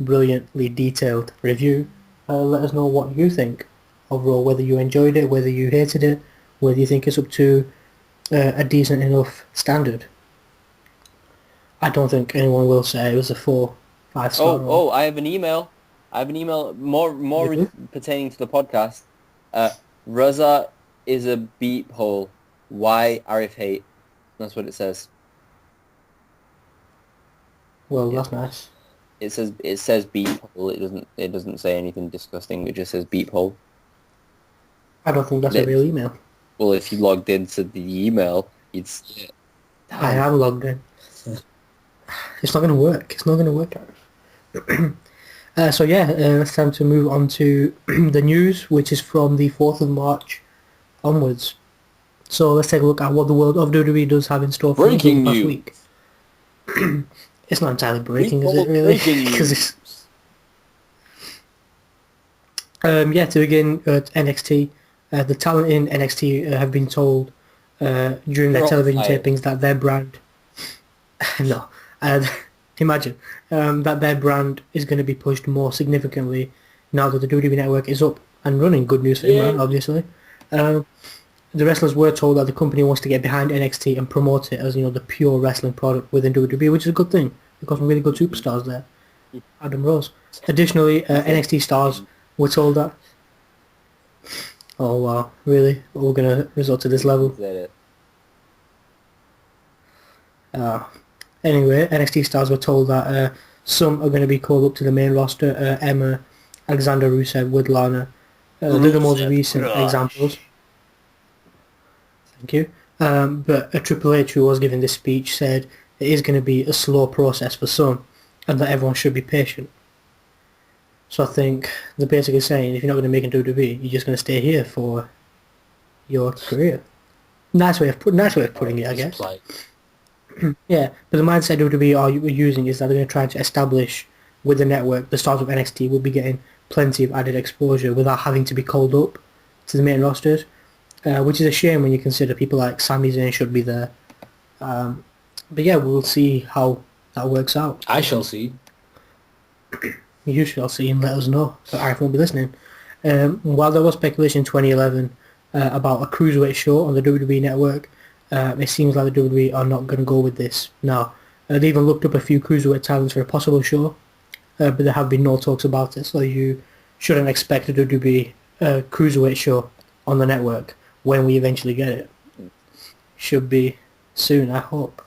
brilliantly detailed review, let us know what you think of Raw, whether you enjoyed it, whether you hated it, whether you think it's up to a decent enough standard. I don't think anyone will say it was a 4-5 star.
Oh, I have an email. More pertaining to the podcast. Raza is a beep hole. Why Arif hate? That's what it says.
Well, that's nice.
It says beep hole. It doesn't say anything disgusting. It just says beep hole.
I don't think that's a real email.
Well, if you logged into the email, you'd see it.
I am logged in. It's not going to work. It's not going to work out. It's time to move on to the news, which is from the 4th of March onwards. So let's take a look at what the world of WWE does have in store for us over the
Breaking
past
news.
week. It's not entirely breaking, is it
People
really?
breaking
Because
news.
it's to begin at NXT, the talent in NXT have been told during their
They're all
television
fired.
tapings that their brand, no, imagine that their brand is going to be pushed more significantly now that the WWE Network is up and running. Good news for
Yeah.
Imran, obviously. The wrestlers were told that the company wants to get behind NXT and promote it as, the pure wrestling product within WWE, which is a good thing. They've got some really good superstars there. Adam Rose. Additionally, NXT stars were told that... Oh wow, really? We're going to resort to this level?
Is that it?
Anyway, NXT stars were told that some are going to be called up to the main roster. Emma, Alexander Rusev, with Lana. They're the most
Rusev
recent
Crush.
examples. Thank you. But a Triple H who was giving this speech said it is going to be a slow process for some and that everyone should be patient. So I think they're basically saying if you're not going to make it WWE, you're just going to stay here for your career. Nice way of putting it, I guess. Yeah, but the mindset WWE are using is that they're going to try to establish with the network, the stars of NXT will be getting plenty of added exposure without having to be called up to the main rosters, which is a shame when you consider people like Sami Zayn should be there. But yeah, we'll see how that works out.
I shall see.
You shall see and let us know. But I won't be listening. While there was speculation in 2011 about a cruiserweight show on the WWE Network, it seems like the WWE are not going to go with this now. They even looked up a few cruiserweight talents for a possible show, but there have been no talks about it, so you shouldn't expect a WWE cruiserweight show on the network when we eventually get it. Should be soon, I hope.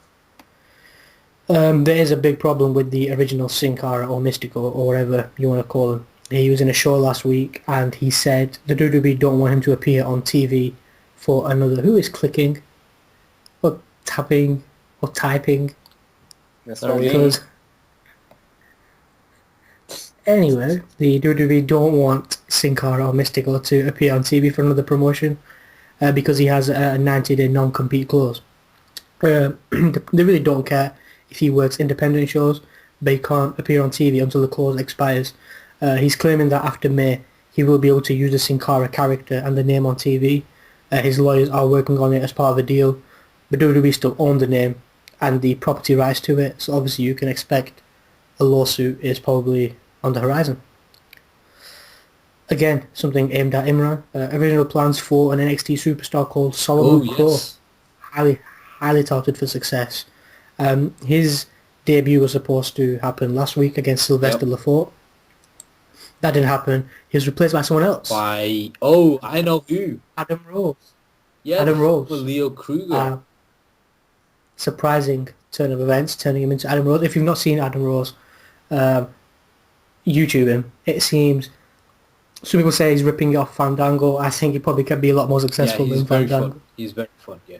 There is a big problem with the original Sin Cara or Mystico or whatever you want to call him. He was in a show last week and he said the WWE don't want him to appear on TV for another... Who is clicking? Or tapping? Or typing?
That's
Sorry.
what I mean.
Because... Anyway, the WWE don't want Sin Cara or Mystico to appear on TV for another promotion because he has a 90-day non-compete clause. They really don't care if he works independent shows, but he can't appear on TV until the clause expires. He's claiming that after May, he will be able to use the Sin Cara character and the name on TV. His lawyers are working on it as part of a deal, but WWE still own the name and the property rights to it, so obviously you can expect a lawsuit is probably on the horizon. Again, something aimed at Imran. Original plans for an NXT superstar called Solomon Crowe.
Yes.
Highly touted for success. His debut was supposed to happen last week against Sylvester Lafort. That didn't happen. He was replaced by someone else.
I know who.
Adam Rose.
Yeah,
Adam Rose.
with Leo Kruger.
Surprising turn of events, turning him into Adam Rose. If you've not seen Adam Rose, YouTube him. It seems... Some people say he's ripping off Fandango. I think he probably can be a lot more successful
he's
than
very
Fandango.
fun. He's very fun, yeah.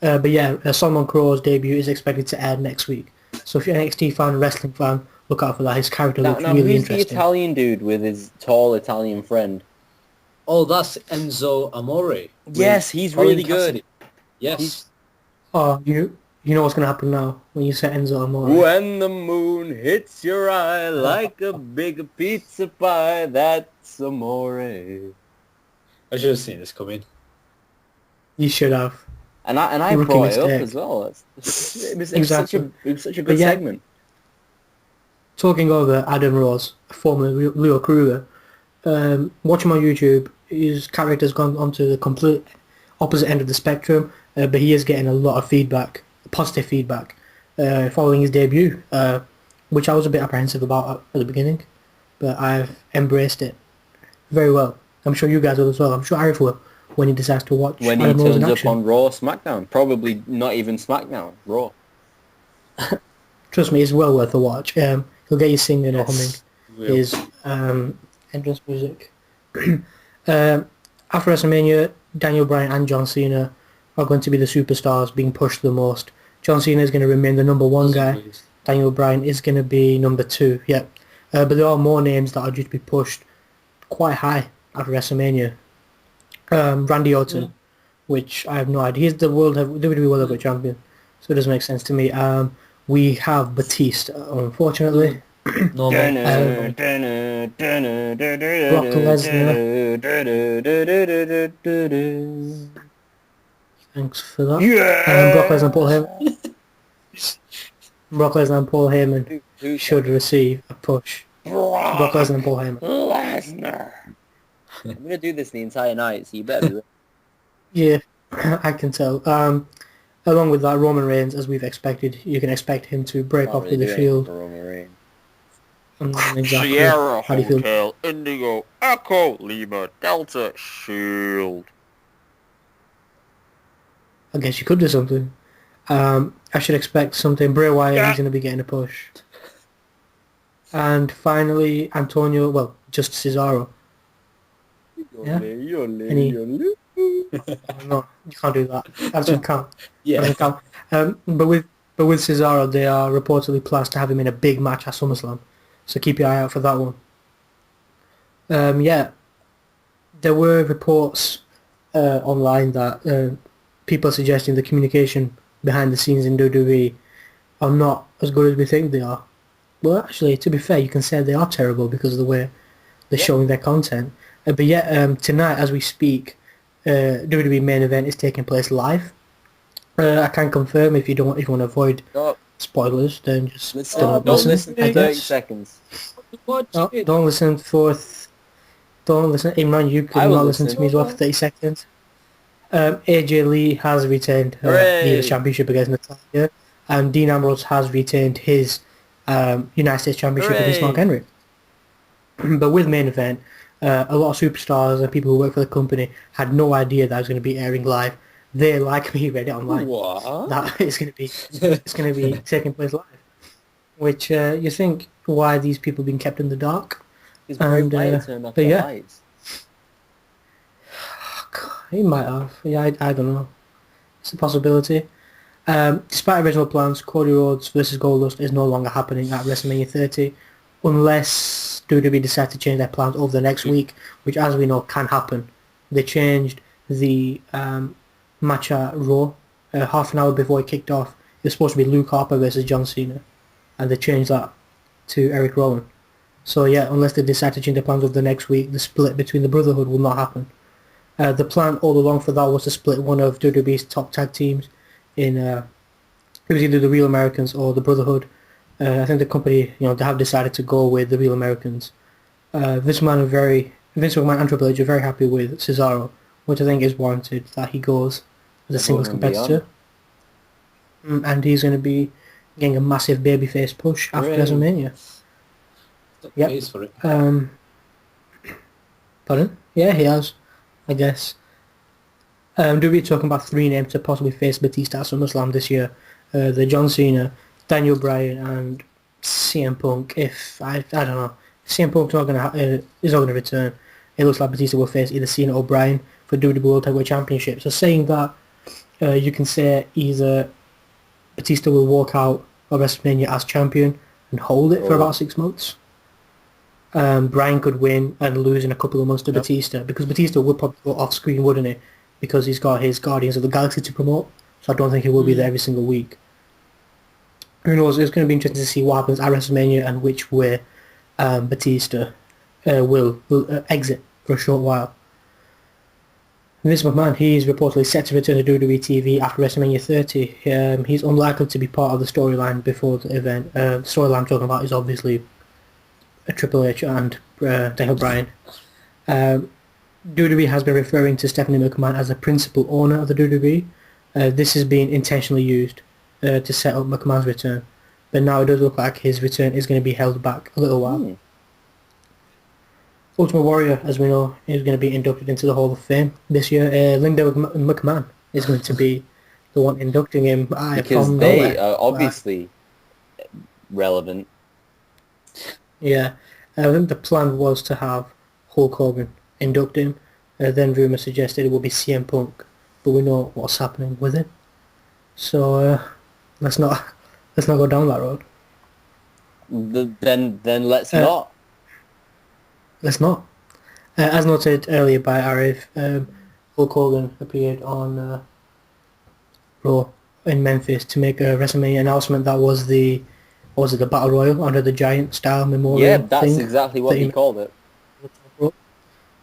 Yeah. Solomon Crowe's debut is expected to air next week. So if you're an NXT fan, wrestling fan, look out for that. His character looks
Now,
really
who's the
interesting.
Italian dude with his tall Italian friend?
Oh, that's Enzo Amore.
Yes, he's
Colin
really good.
Cassidy. Yes.
Oh, you know what's going to happen now when you say Enzo Amore.
When the moon hits your eye like a big pizza pie, that's amore.
I should have seen this coming.
You should have.
And I
Rookie
brought it up
mistake.
as well. It was
Exactly.
such a
But
good
yeah.
segment.
Talking over Adam Rose, formerly Leo Kruger, watch him on YouTube. His character's gone onto the complete opposite end of the spectrum, but he is getting a lot of feedback, positive feedback, following his debut, which I was a bit apprehensive about at the beginning, but I've embraced it very well. I'm sure you guys will as well. I'm sure Arif will when he decides to watch
When he
Adam Rose in
turns up
action.
on Raw, SmackDown. Probably not even SmackDown, Raw.
Trust me, it's well worth a watch. He'll get you singing or humming
Will.
his entrance music. After WrestleMania, Daniel Bryan and John Cena are going to be the superstars being pushed the most. John Cena is going to remain the number one guy. Daniel Bryan is going to be number two. Yep. But there are more names that are due to be pushed quite high at WrestleMania. Randy Orton, which I have no idea. He's the WWE World Heavyweight Champion, so it doesn't make sense to me. We have Batista, unfortunately.
Normal.
Brock Lesnar. Thanks for that. Brock Lesnar and Paul Heyman. Brock Lesnar and Paul Heyman should receive a push. Brock Lesnar and Paul Heyman.
Lesnar. I'm gonna do this the entire night, so you better do it.
Yeah, I can tell. Along with that, Roman Reigns, as we've expected, you can expect him to break off with the Shield. Exactly.
Sierra
How do you feel?
Hotel, Indigo, Echo, Lima, Delta, Shield.
I guess you could do something. I should expect something. Bray Wyatt, he's going to be getting a push. And finally, Antonio, well, just Cesaro. Yeah? No, you can't do that. That doesn't count.
Yeah.
Doesn't count. But with Cesaro, they are reportedly plans to have him in a big match at SummerSlam. So keep your eye out for that one. Yeah, there were reports online that people are suggesting the communication behind the scenes in WWE are not as good as we think they are. Well, actually, to be fair, you can say they are terrible because of the way they're showing their content. But yeah, tonight as we speak, WWE main event is taking place live. I can confirm if you want to avoid spoilers, then just don't listen.
For 30 seconds.
Don't listen for. Don't listen, Imran. You can not listen to me as well for 30 seconds. AJ Lee has retained the championship against Natalya, and Dean Ambrose has retained his United States Championship against Mark Henry. But with main event, a lot of superstars and people who work for the company had no idea that it was going to be airing live. They, like me, read it online.
What?
That it's going to be taking place live. Which you think why these people being kept in the dark?
And turned off the lights.
He might have. Yeah, I don't know. It's a possibility. Despite original plans, Cody Rhodes versus Goldust is no longer happening at WrestleMania 30 unless WWE decide to change their plans over the next week, which as we know can happen. They changed the match at Raw half an hour before it kicked off. It was supposed to be Luke Harper versus John Cena, and they changed that to Eric Rowan. So yeah, unless they decide to change their plans over the next week, the split between the Brotherhood will not happen. The plan all along for that was to split one of WWE's top tag teams in it was either the Real Americans or the Brotherhood. I think the company, they have decided to go with the Real Americans. Vince McMahon and Triple H are very happy with Cesaro, which I think is warranted that he goes as a singles competitor. And he's going to be getting a massive babyface push after WrestleMania.
Yep. For it.
Pardon? Yeah, he has, I guess. WWE talking about 3 names to possibly face Batista at SummerSlam this year. The John Cena, Daniel Bryan, and CM Punk. If I don't know, CM Punk's is not gonna return. It looks like Batista will face either Cena or Bryan for WWE World Heavyweight Championship. So saying that, you can say either Batista will walk out of WrestleMania as champion and hold it for about 6 months. Bryan could win and lose in a couple of months to Batista, because Batista would probably go off screen, wouldn't he? Because he's got his Guardians of the Galaxy to promote, so I don't think he will be there every single week. Who knows? It's going to be interesting to see what happens at WrestleMania and which way Batista will exit for a short while. Vince McMahon, he's reportedly set to return to WWE TV after WrestleMania 30. He's unlikely to be part of the storyline before the event. The storyline I'm talking about is obviously Triple H and Daniel Bryan. WWE has been referring to Stephanie McMahon as the principal owner of the WWE. This has been intentionally used to set up McMahon's return. But now it does look like his return is going to be held back a little while. Ultimate Warrior, as we know, is going to be inducted into the Hall of Fame this year. Linda McMahon is going to be the one inducting him.
Because they are obviously relevant.
Yeah, I think the plan was to have Hulk Hogan induct him. Then rumours suggested it would be CM Punk, but we know what's happening with it. So let's not go down that road.
Then let's
Uh,
not.
Let's not. As noted earlier by Arif, Hulk Hogan appeared on Raw in Memphis to make a WrestleMania announcement. That was what was it, the Battle Royal under the Giant style
Yeah,
memorial
that's
thing
exactly what
that
they
he
called it.
made.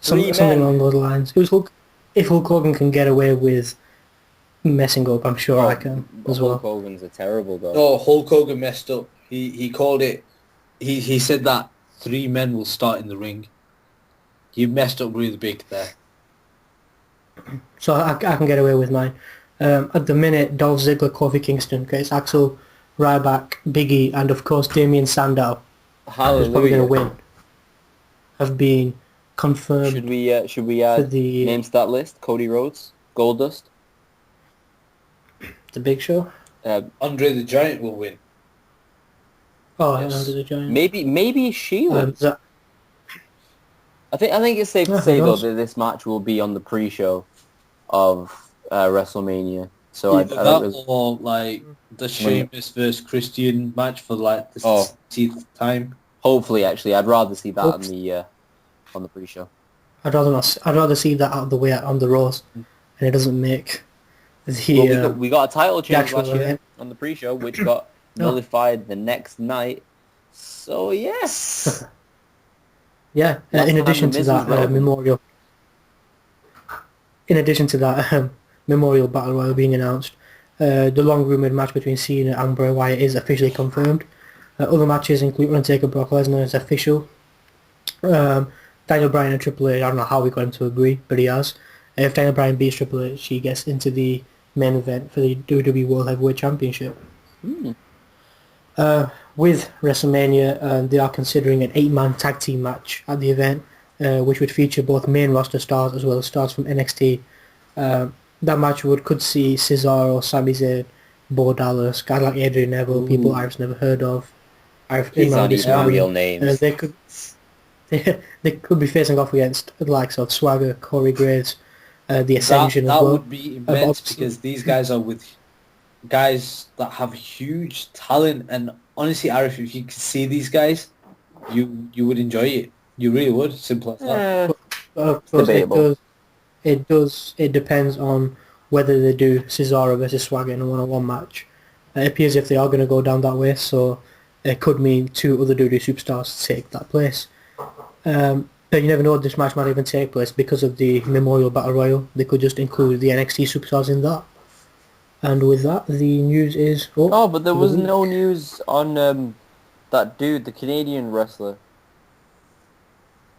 3
Something
men.
along those lines. It was Hulk. If Hulk Hogan can get away with messing up, I'm sure I
Oh,
can
but
as
Hulk
well.
Hogan's a terrible guy.
No, Hulk Hogan messed up. He called it. He said that 3 men will start in the ring. He messed up really big there.
So I can get away with mine. At the minute, Dolph Ziggler, Kofi Kingston, okay, it's Axel, Ryback, Biggie, and of course Damien Sandow, who's probably going to
Hallelujah.
win, have been confirmed
Should we
for
add
the
names to that list? Cody Rhodes, Goldust.
Big Show.
Andre the Giant will win.
Oh, and Under
Yes.
the Giant.
Maybe she wins. I think it's safe to
Who
say though
knows?
that this match will be on the pre-show of WrestleMania. So
Either
I don't
that
really.
or like the Sheamus versus Christian match for like the
Oh.
60th time.
Hopefully, actually, I'd rather see that
Oops.
on the pre-show.
I'd rather not. I'd rather see that out of the way on the Raws, and it doesn't make
Well,
the
we got a title change
actual
last year
event.
on the pre-show, which got
No.
nullified the next night. So yes.
Yeah.
Last
In
time
addition
The
to
Miz was
that
relevant.
memorial. In addition to that memorial battle royal being announced, the long rumoured match between Cena and Bray Wyatt is officially confirmed. Other matches include Undertaker, Brock Lesnar is official. Daniel Bryan and Triple H, I don't know how we got him to agree, but he has. If Daniel Bryan beats Triple H, he gets into the main event for the WWE World Heavyweight Championship. With WrestleMania, they are considering an 8-man tag team match at the event, which would feature both main roster stars as well as stars from NXT. That match could see Cesaro, Sami Zayn, Bo Dallas, guys like Adrian Neville, people I've never heard of.
These
None of
aren't
this
even
matters.
real names.
They could they could be facing off against the likes of Swagger, Corey Graves, the Ascension as
That
well.
would be
But
immense
obviously-
because these guys are with guys that have huge talent, and honestly, Arif, if you could see these guys, you would enjoy it. You really would. Simple as that.
of course,
debatable.
it depends on whether they do Cesaro versus Swagger in a one-on-one match. It appears if they are going to go down that way, so it could mean 2 other WWE superstars take that place. But you never know, this match might even take place because of the Memorial Battle Royal. They could just include the NXT superstars in that. And with that, the news is...
Oh, but there
for the
was
week.
no news on that dude, the Canadian wrestler.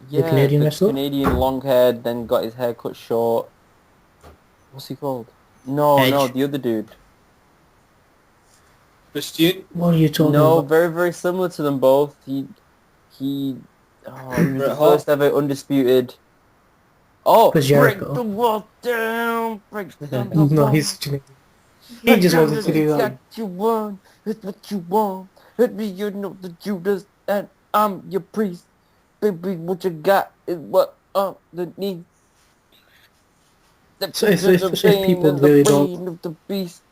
Yeah,
Canadian wrestler?
Canadian long-haired, then got his hair cut short. What's he called? No,
Edge.
the other dude.
Christian,
What are you talking
No,
about?
very, very similar to them both. He was
Bret
the
Hart.
first ever undisputed. Oh,
Chris
break
Jericho.
the wall down, break down the
No,
wall.
he's... He just wanted to do
It's
that.
what you want, it's what you want. Let me you know the Judas and I'm your priest. Baby, what you got is what underneath. The
So if
pain
people
and the
really don't...
brain of the beast.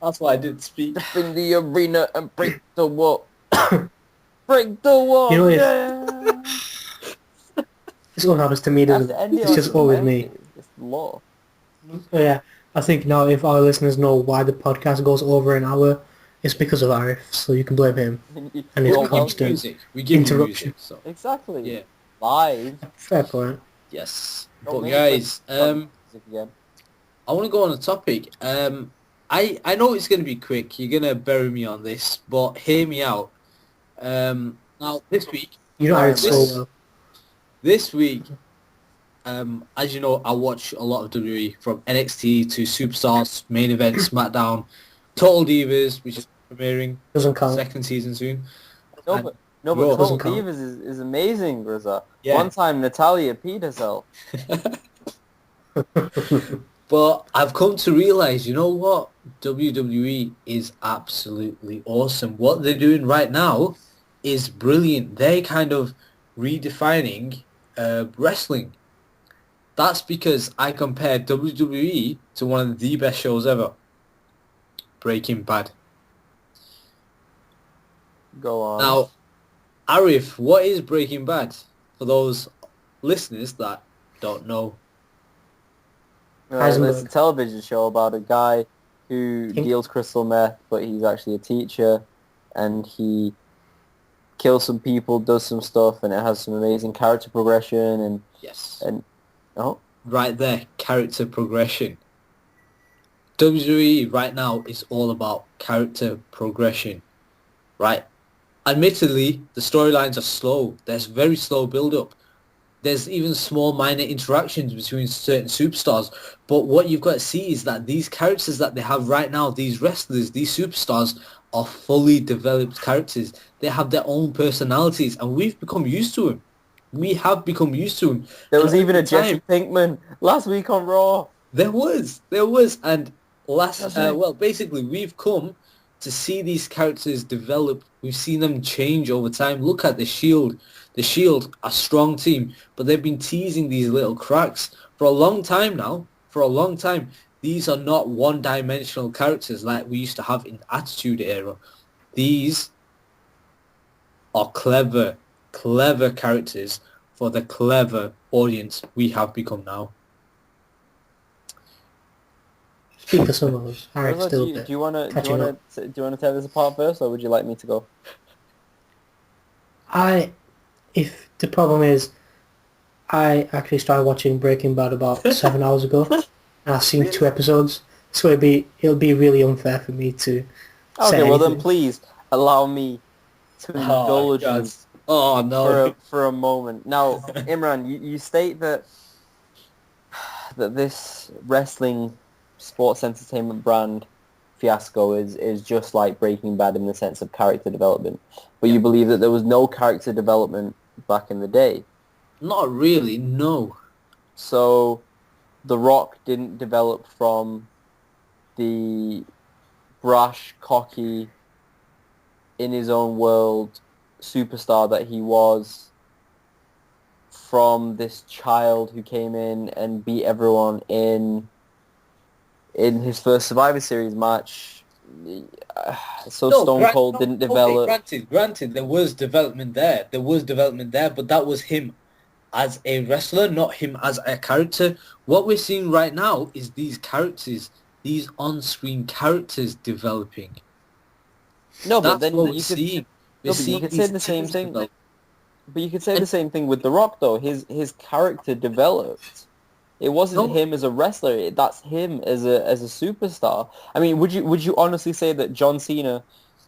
that's why I didn't speak.
Step in the arena and break the wall. Break the wall
You know, if-
down.
This all happens to me,
That's
doesn't
the
it?
end
It's just all with me.
It's the law.
So yeah, I think now if our listeners know why the podcast goes over an hour, it's because of Arif, so you can blame him. And it's
Well, we give you
constant
music. We give you
interruption.
music. So
Exactly.
yeah,
Live.
Fair point.
yes.
Don't
But
make
guys,
Music again.
I want to go on a topic. I know it's going to be quick. You're going to bury me on this, but hear me out. Now this week,
You know Arif so
this-
well.
This week, as you know, I watch a lot of WWE from NXT to Superstars, Main Event, SmackDown, Total Divas, which is premiering
Doesn't count.
second season soon.
No,
And-
but
Bro,
Total
doesn't count.
Divas is amazing, Rizza.
Yeah.
One time Natalia peed herself.
But I've come to realize, you know what? WWE is absolutely awesome. What they're doing right now is brilliant. They're kind of redefining wrestling. That's because I compared WWE to one of the best shows ever. Breaking Bad.
Go on.
Now, Arif, what is Breaking Bad? For those listeners that don't know.
It's a
Heisenberg.
television show about a guy who
Think-
deals crystal meth, but he's actually a teacher, and he kills some people, does some stuff, and it has some amazing character progression,
Yes.
and oh,
Right there, character progression. WWE right now is all about character progression, right? Admittedly, the storylines are slow. There's very slow build-up. There's even small minor interactions between certain superstars. But what you've got to see is that these characters that they have right now, these wrestlers, these superstars, are fully developed characters. They have their own personalities, and we've become used to them. We have become used to them.
there
And
was even
over
a Jesse
time,
Pinkman last week on Raw.
there was, and
That's it.
well, basically, we've come to see these characters develop. We've seen them change over time. Look at the Shield. The Shield, a strong team, but they've been teasing these little cracks for a long time now. For a long time, these are not one-dimensional characters like we used to have in the Attitude Era. These are clever, clever characters for the clever audience we have become now.
Speak for some of us. I'm
Rosa,
still
do
a bit
you wanna
catching up.
tear this apart first, or would you like me to go?
If the problem is, I actually started watching Breaking Bad about 7 hours ago, and I've seen 2 episodes, so it'll be really unfair for me to say
Okay, well then
anything.
please allow me to indulge
God.
you
Oh no.
for a moment. Now, Imran, you state that this wrestling sports entertainment brand fiasco is just like Breaking Bad in the sense of character development, but you believe that there was no character development back in the day.
Not really, no.
So The Rock didn't develop from the brash, cocky, in his own world superstar that he was, from this child who came in and beat everyone in his first Survivor Series match. So
No,
Stone Cold
no,
didn't
okay,
develop.
granted, there was development there. There was development there, but that was him as a wrestler, not him as a character. What we're seeing right now is these characters, these on-screen characters developing.
No, but
That's
then
what we're
you could.
seeing. We're
No, but you
seeing
could say
these
the same
teams
thing.
develop.
But you could say the
And
same thing with The Rock, though. His character developed. It wasn't
no,
him as a wrestler. That's him as a superstar. I mean, would you honestly say that John Cena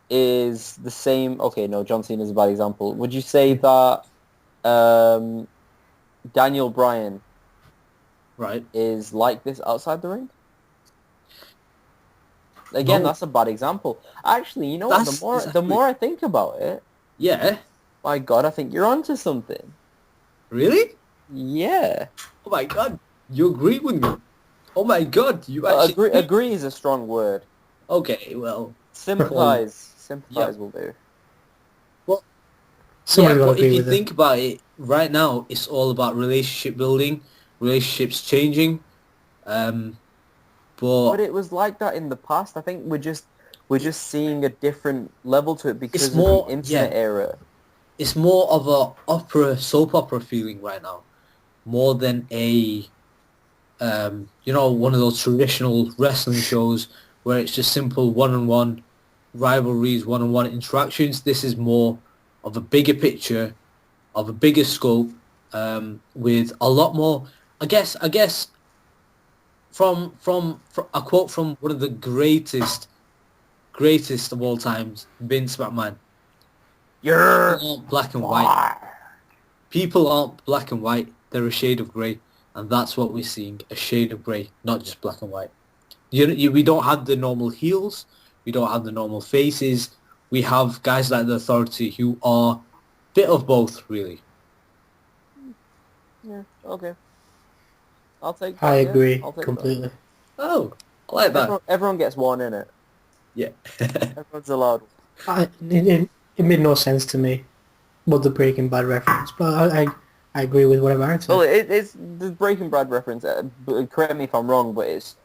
is the same? Okay, no, John Cena is a bad example. Would you say that Daniel Bryan
right?
is like this outside the ring? Again,
No,
that's a bad example. Actually, you know what?
that's
The
exactly.
more I think about it,
Yeah,
my God, I think you're onto something.
really?
Yeah.
Oh my God, you agree with me? Oh my God, you actually
Agree is a strong word.
Okay, well,
Sympathize will do.
well,
Somebody's
yeah,
got to
but if
agree
you
with it.
think about it, right now it's all about relationship building, relationships changing.
But
But
it was like that in the past. I think we're just seeing a different level to it
it's
because of the
more,
internet era.
it's more of a soap opera feeling right now, more than a, one of those traditional wrestling shows where it's just simple one-on-one rivalries, one-on-one interactions. This is more of a bigger picture, of a bigger scope, with a lot more. I guess from a quote from one of the greatest of all times, Vince McMahon. People
You're
aren't black and white.
fired.
People aren't black and white. They're a shade of grey, and that's what we're seeing: a shade of grey, not just black and white. We don't have the normal heels. We don't have the normal faces. We have guys like the Authority who are a bit of both, really.
Yeah, okay. I'll take that.
I
Yeah,
agree
I'll take that.
completely.
Oh, I like that.
Everyone gets one in it.
Yeah.
Everyone's allowed.
It made no sense to me what the Breaking Bad reference, but I agree with whatever Aaron
Well,
said.
it's the Breaking Bad reference. Correct me if I'm wrong, but it's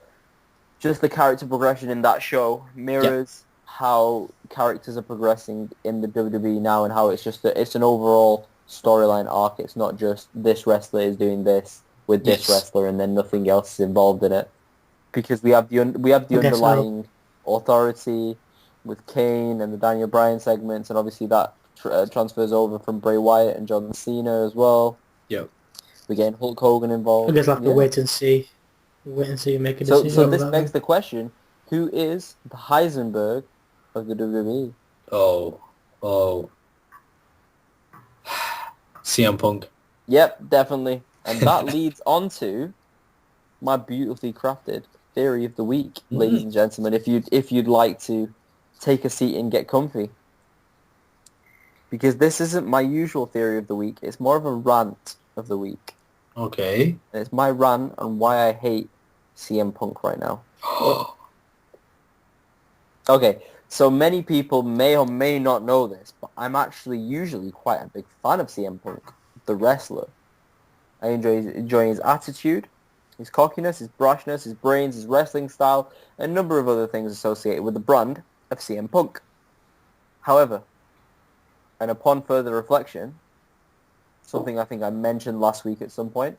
just the character progression in that show
Yeah.
mirrors how characters are progressing in the WWE now and how it's an overall storyline arc. It's not just this wrestler is doing this with this
Yes.
wrestler and then nothing else is involved in it. Because we have the
I guess so.
underlying authority with Kane and the Daniel Bryan segments, and obviously that transfers over from Bray Wyatt and John Cena as well.
Yep.
We're getting Hulk Hogan
I
involved.
guess I'll have to
Yeah.
wait and see. Wait and see and make a
So
decision on
this
that
begs
then.
the question: who is the Heisenberg of the WWE?
Oh. Oh. CM Punk.
Yep, definitely. And that leads on to my beautifully crafted theory of the week, ladies and gentlemen. If you'd like to take a seat and get comfy, because this isn't my usual theory of the week. It's more of a rant of the week,
Okay.
and it's my rant on why I hate CM Punk right now. Okay, so many people may or may not know this, but I'm actually usually quite a big fan of CM Punk, the wrestler. I enjoy his attitude, his cockiness, his brashness, his brains, his wrestling style, and a number of other things associated with the brand of CM Punk. However, and upon further reflection, something I think I mentioned last week at some point,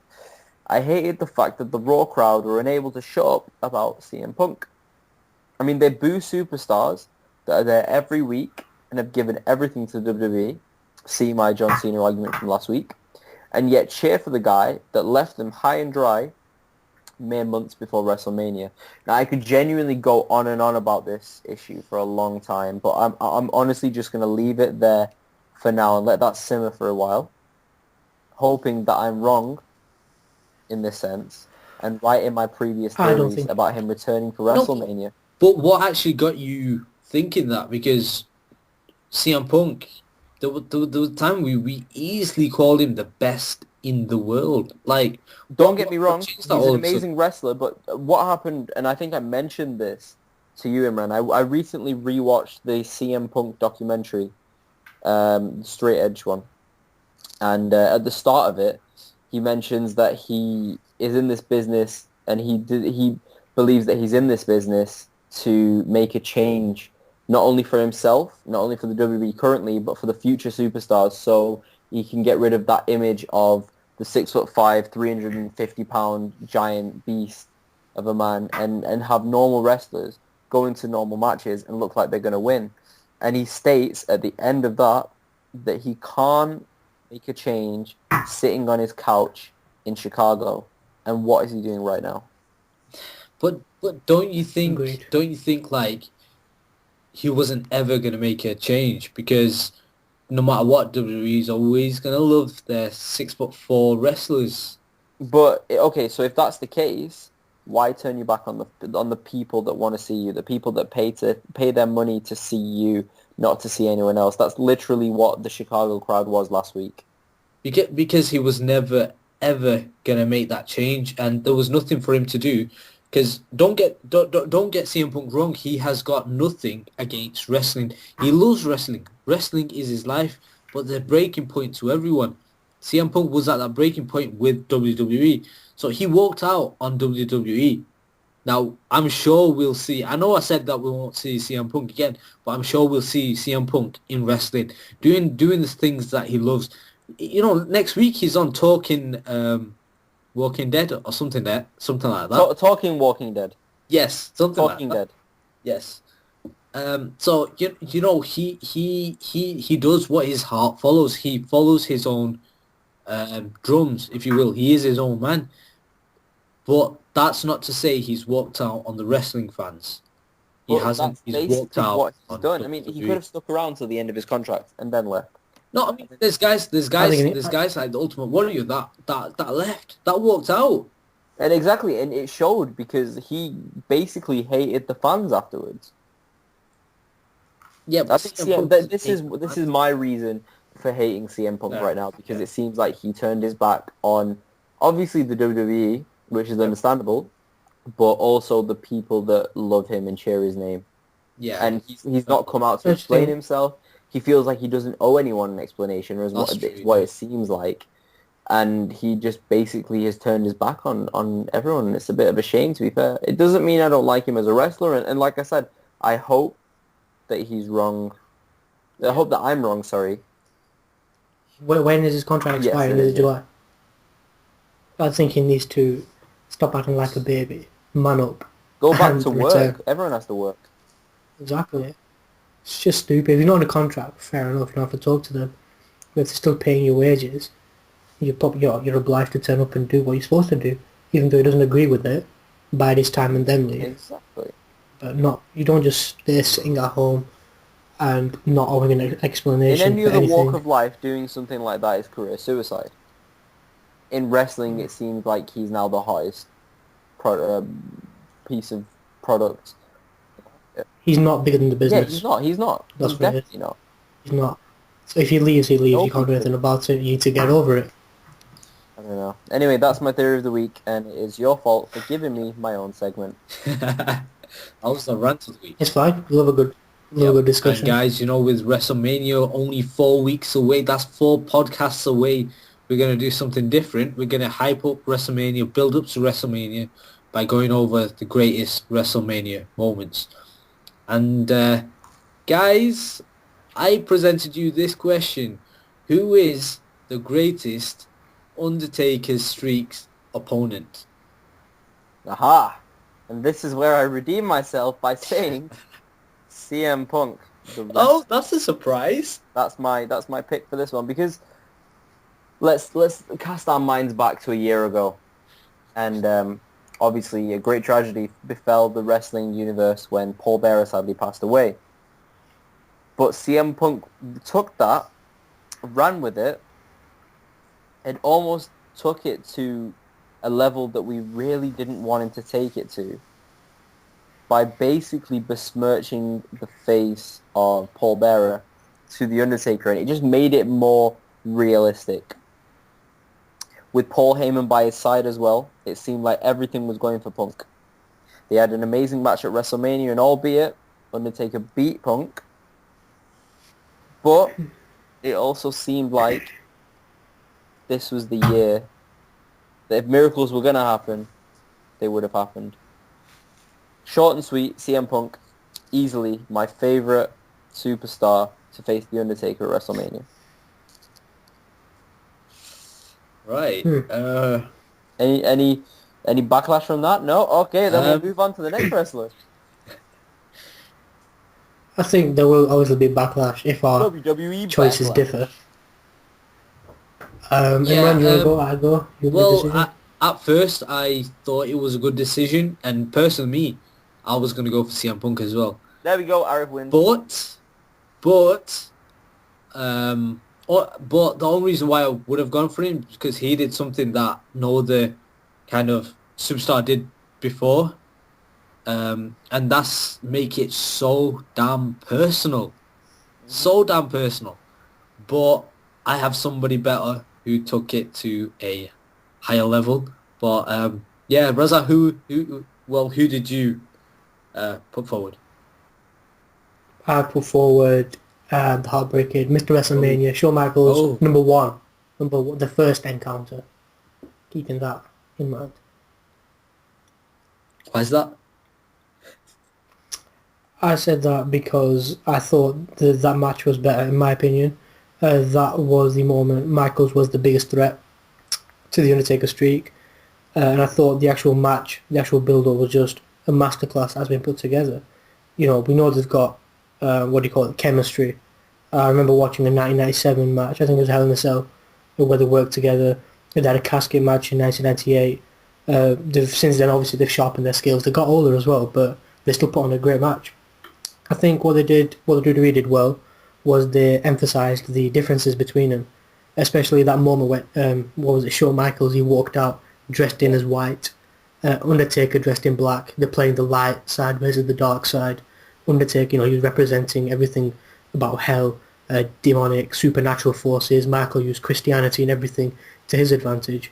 I hated the fact that the Raw crowd were unable to shut up about CM Punk. I mean, they boo superstars that are there every week and have given everything to WWE. See my John Cena argument from last week. And yet cheer for the guy that left them high and dry mere months before WrestleMania. Now, I could genuinely go on and on about this issue for a long time, but I'm honestly just going to leave it there for now and let that simmer for a while, hoping that I'm wrong in this sense and right in my previous
I don't
theories
think.
about him returning for
No,
WrestleMania.
but what actually got you thinking that? Because CM Punk, there was a time we easily called him the best in the world. Like,
Don't get me
what
wrong,
changed that
he's an
all of a sudden?
amazing wrestler, but what happened, and I think I mentioned this to you, Imran, I recently rewatched the CM Punk documentary, Straight Edge one, and at the start of it, he mentions that he is in this business, and he believes that he's in this business to make a change, not only for himself, not only for the WWE currently, but for the future superstars, so he can get rid of that image of the 6'5", 350-pound giant beast of a man, and have normal wrestlers go into normal matches and look like they're going to win. And he states at the end of that he can't make a change sitting on his couch in Chicago. And what is he doing right now?
But don't you think
Agreed.
like he wasn't ever gonna make a change because no matter what, WWE is always gonna love their 6'4" wrestlers.
But okay, so if that's the case, why turn your back on the people that want to see you, the people that pay their money to see you, not to see anyone else? That's literally what the Chicago crowd was last week.
Because he was never ever gonna make that change, and there was nothing for him to do. Because don't get CM Punk wrong, he has got nothing against wrestling. He loves wrestling. Wrestling is his life, but the breaking point to everyone. CM Punk was at that breaking point with WWE, so he walked out on WWE. Now, I'm sure we'll see. I know I said that we won't see CM Punk again, but I'm sure we'll see CM Punk in wrestling, doing the things that he loves. You know, next week he's on talking Walking Dead or something like that.
Talking Walking Dead.
Yes, something like
Talking
that.
Dead.
Yes. So you know he does what his heart follows. He follows his own drums, if you will. He is his own man. But that's not to say he's walked out on the wrestling fans. He
But
hasn't.
that's
He's walked
basically
out
what he's
on
done. I mean, he could
WWE.
have stuck around till the end of his contract and then left.
No, I mean,
I think.
there's guys like the Ultimate Warrior that left, that walked out.
And exactly, and it showed because he basically hated the fans afterwards.
Yeah,
I
but
think
CM
CM,
Punk doesn't
this
hate
is
the
this
fans.
is my reason for hating CM Punk
Fair
right now
enough.
because
Yeah.
it seems like he turned his back on obviously the WWE, which is
Yep.
understandable, but also the people that love him and cheer his name.
Yeah.
And he's not come out to
I just
explain
think.
himself. He feels like he doesn't owe anyone an explanation, or
That's
is
true.
what
Yeah.
it seems like. And he just basically has turned his back on everyone, and it's a bit of a shame, to be fair. It doesn't mean I don't like him as a wrestler, and like I said, I hope that he's wrong. I hope that I'm wrong, sorry.
When is his contract
Yes,
expiring?
it
Is
is,
it July? I think he needs to stop acting like a baby, man up,
Go back
and
to
return.
work. Everyone has to work.
Exactly. It's just stupid. If you're not in a contract, fair enough, you don't have to talk to them. But if they're still paying you wages, you're obliged to turn up and do what you're supposed to do, even though he doesn't agree with it, by this time and then leave.
Exactly.
But not, you don't just stay sitting at home and not having an
In
explanation
any
for
other walk
anything.
of life, doing something like that is career suicide. In wrestling, it seems like he's now the hottest piece of product.
He's not bigger than the
Yeah,
business.
he's not. He's not.
That's
He's
what it is.
definitely not.
He's not. So if he leaves, he leaves.
No
You can't do
people.
anything about it. You need to get over it.
I don't know. Anyway, that's my theory of the week, and it is your fault for giving me my own segment.
That was the rant of the week.
It's fine. We'll have a good
Yep. And
discussion.
guys, with WrestleMania only 4 weeks away, that's 4 podcasts away. We're going to do something different. We're going to hype up WrestleMania, build up to WrestleMania by going over the greatest WrestleMania moments. And guys, I presented you this question. Who is the greatest Undertaker's streaks opponent?
Aha! And this is where I redeem myself by saying CM Punk.
Oh, that's a surprise.
That's my pick for this one, because let's cast our minds back to a year ago, and obviously a great tragedy befell the wrestling universe when Paul Bearer sadly passed away. But CM Punk took that, ran with it, and almost took it to a level that we really didn't want him to take it to, by basically besmirching the face of Paul Bearer to The Undertaker, and it just made it more realistic. With Paul Heyman by his side as well, it seemed like everything was going for Punk. They had an amazing match at WrestleMania, and albeit Undertaker beat Punk, but it also seemed like this was the year that if miracles were going to happen, they would have happened. Short and sweet, CM Punk, easily my favourite superstar to face The Undertaker at WrestleMania.
Right.
Any backlash from that? No? Okay, then we'll move on to the next wrestler.
I think there will always be backlash if our
WWE
choices
backlash.
differ. Imran, you want to go? I go. You make a decision?
At first I thought it was a good decision, and personally me, I was going to go for CM Punk as well.
There we go, Arif wins.
But the only reason why I would have gone for him is because he did something that no other kind of superstar did before, and that's make it so damn personal. So damn personal. But I have somebody better who took it to a higher level. But yeah, Raza, who did you put forward?
I put forward the Heartbreak Kid, Mr. WrestleMania, Shawn Michaels, number one, the first encounter. Keeping that in mind.
Why is that?
I said that because I thought that match was better, in my opinion. That was the moment Michaels was the biggest threat to the Undertaker streak. And I thought the actual match, the actual build-up was just a masterclass as been put together. We know they've got, chemistry. I remember watching the 1997 match, I think it was Hell in a Cell, where they worked together. They had a casket match in 1998. Since then, obviously, they've sharpened their skills. They got older as well, but they still put on a great match. I think what the WWE did well was they emphasised the differences between them, especially that moment when, Shawn Michaels, he walked out dressed in as white, Undertaker dressed in black. They're playing the light side versus the dark side. Undertaker, he was representing everything about hell, demonic, supernatural forces. Michael used Christianity and everything to his advantage.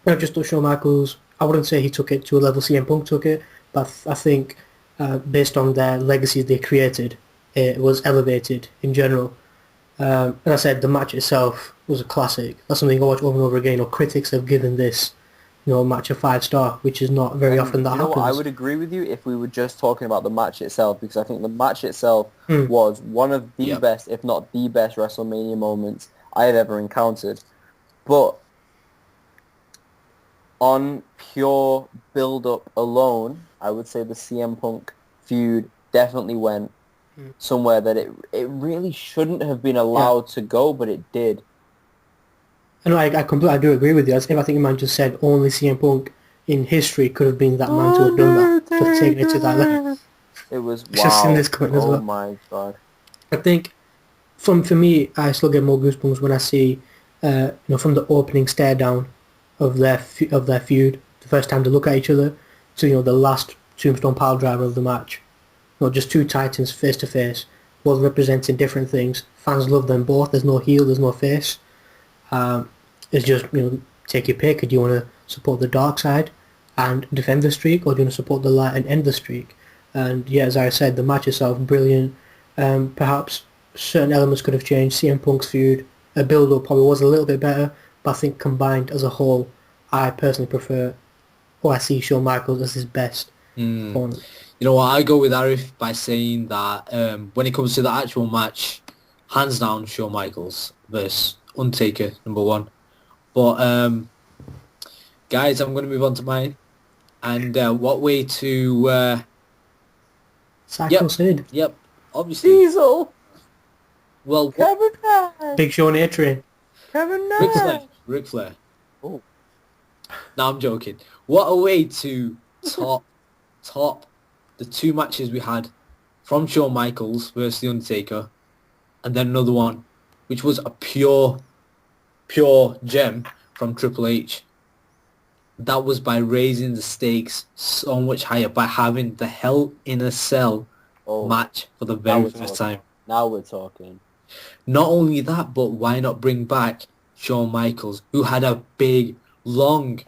I just thought Shawn Michaels, I wouldn't say he took it to a level CM Punk took it, but I think based on their legacies they created, it was elevated in general. And I said the match itself was a classic. That's something I watch over and over again. Critics have given this match a 5-star, which is not very
And
often that
you know what? I
happens.
would agree with you if we were just talking about the match itself, because I think the match itself
Mm.
was one of the
Yep.
best, if not the best, WrestleMania moments I have ever encountered. But on pure build-up alone, I would say the CM Punk feud definitely went
Mm.
somewhere that it really shouldn't have been
Yeah.
allowed to go, but it did.
And I completely I do agree with you. I think the man just said only CM Punk in history could have been that man to have done that, to have taken it to that level.
Undertaker! It was
It's just in this
wow.
comment as
Oh
well.
my god.
I think for me, I still get more goosebumps when I see, from the opening stare down of their feud, the first time they look at each other, to the last tombstone pile driver of the match. Just two titans face to face, both representing different things. Fans love them both. There's no heel, there's no face. Um, it's just take your pick. Do you want to support the dark side and defend the streak, or do you want to support the light and end the streak? And yeah, as I said, the match itself brilliant. Perhaps certain elements could have changed. CM Punk's feud, a build-up probably was a little bit better, but I think combined as a whole, I personally prefer, or I see Shawn Michaels as his best
Mm.
opponent.
You know what? I go with Arif by saying that when it comes to the actual match, hands down, Shawn Michaels versus Undertaker, number one. But guys, I'm going to move on to mine. And what way to...
Psycho
Yep,
Sid,
yep, obviously.
Diesel!
Well,
Kevin Nash!
Big Show A-Train.
Kevin
Ric Flair.
Nash!
Ric Flair.
Oh.
No, I'm joking. What a way to top the two matches we had from Shawn Michaels versus The Undertaker, and then another one, which was a pure gem from Triple H. That was by raising the stakes so much higher, by having the Hell in a Cell
Oh.
match for the
Now
very
we're
first
talking.
time.
Now we're talking.
Not only that, but why not bring back Shawn Michaels, who had a big, long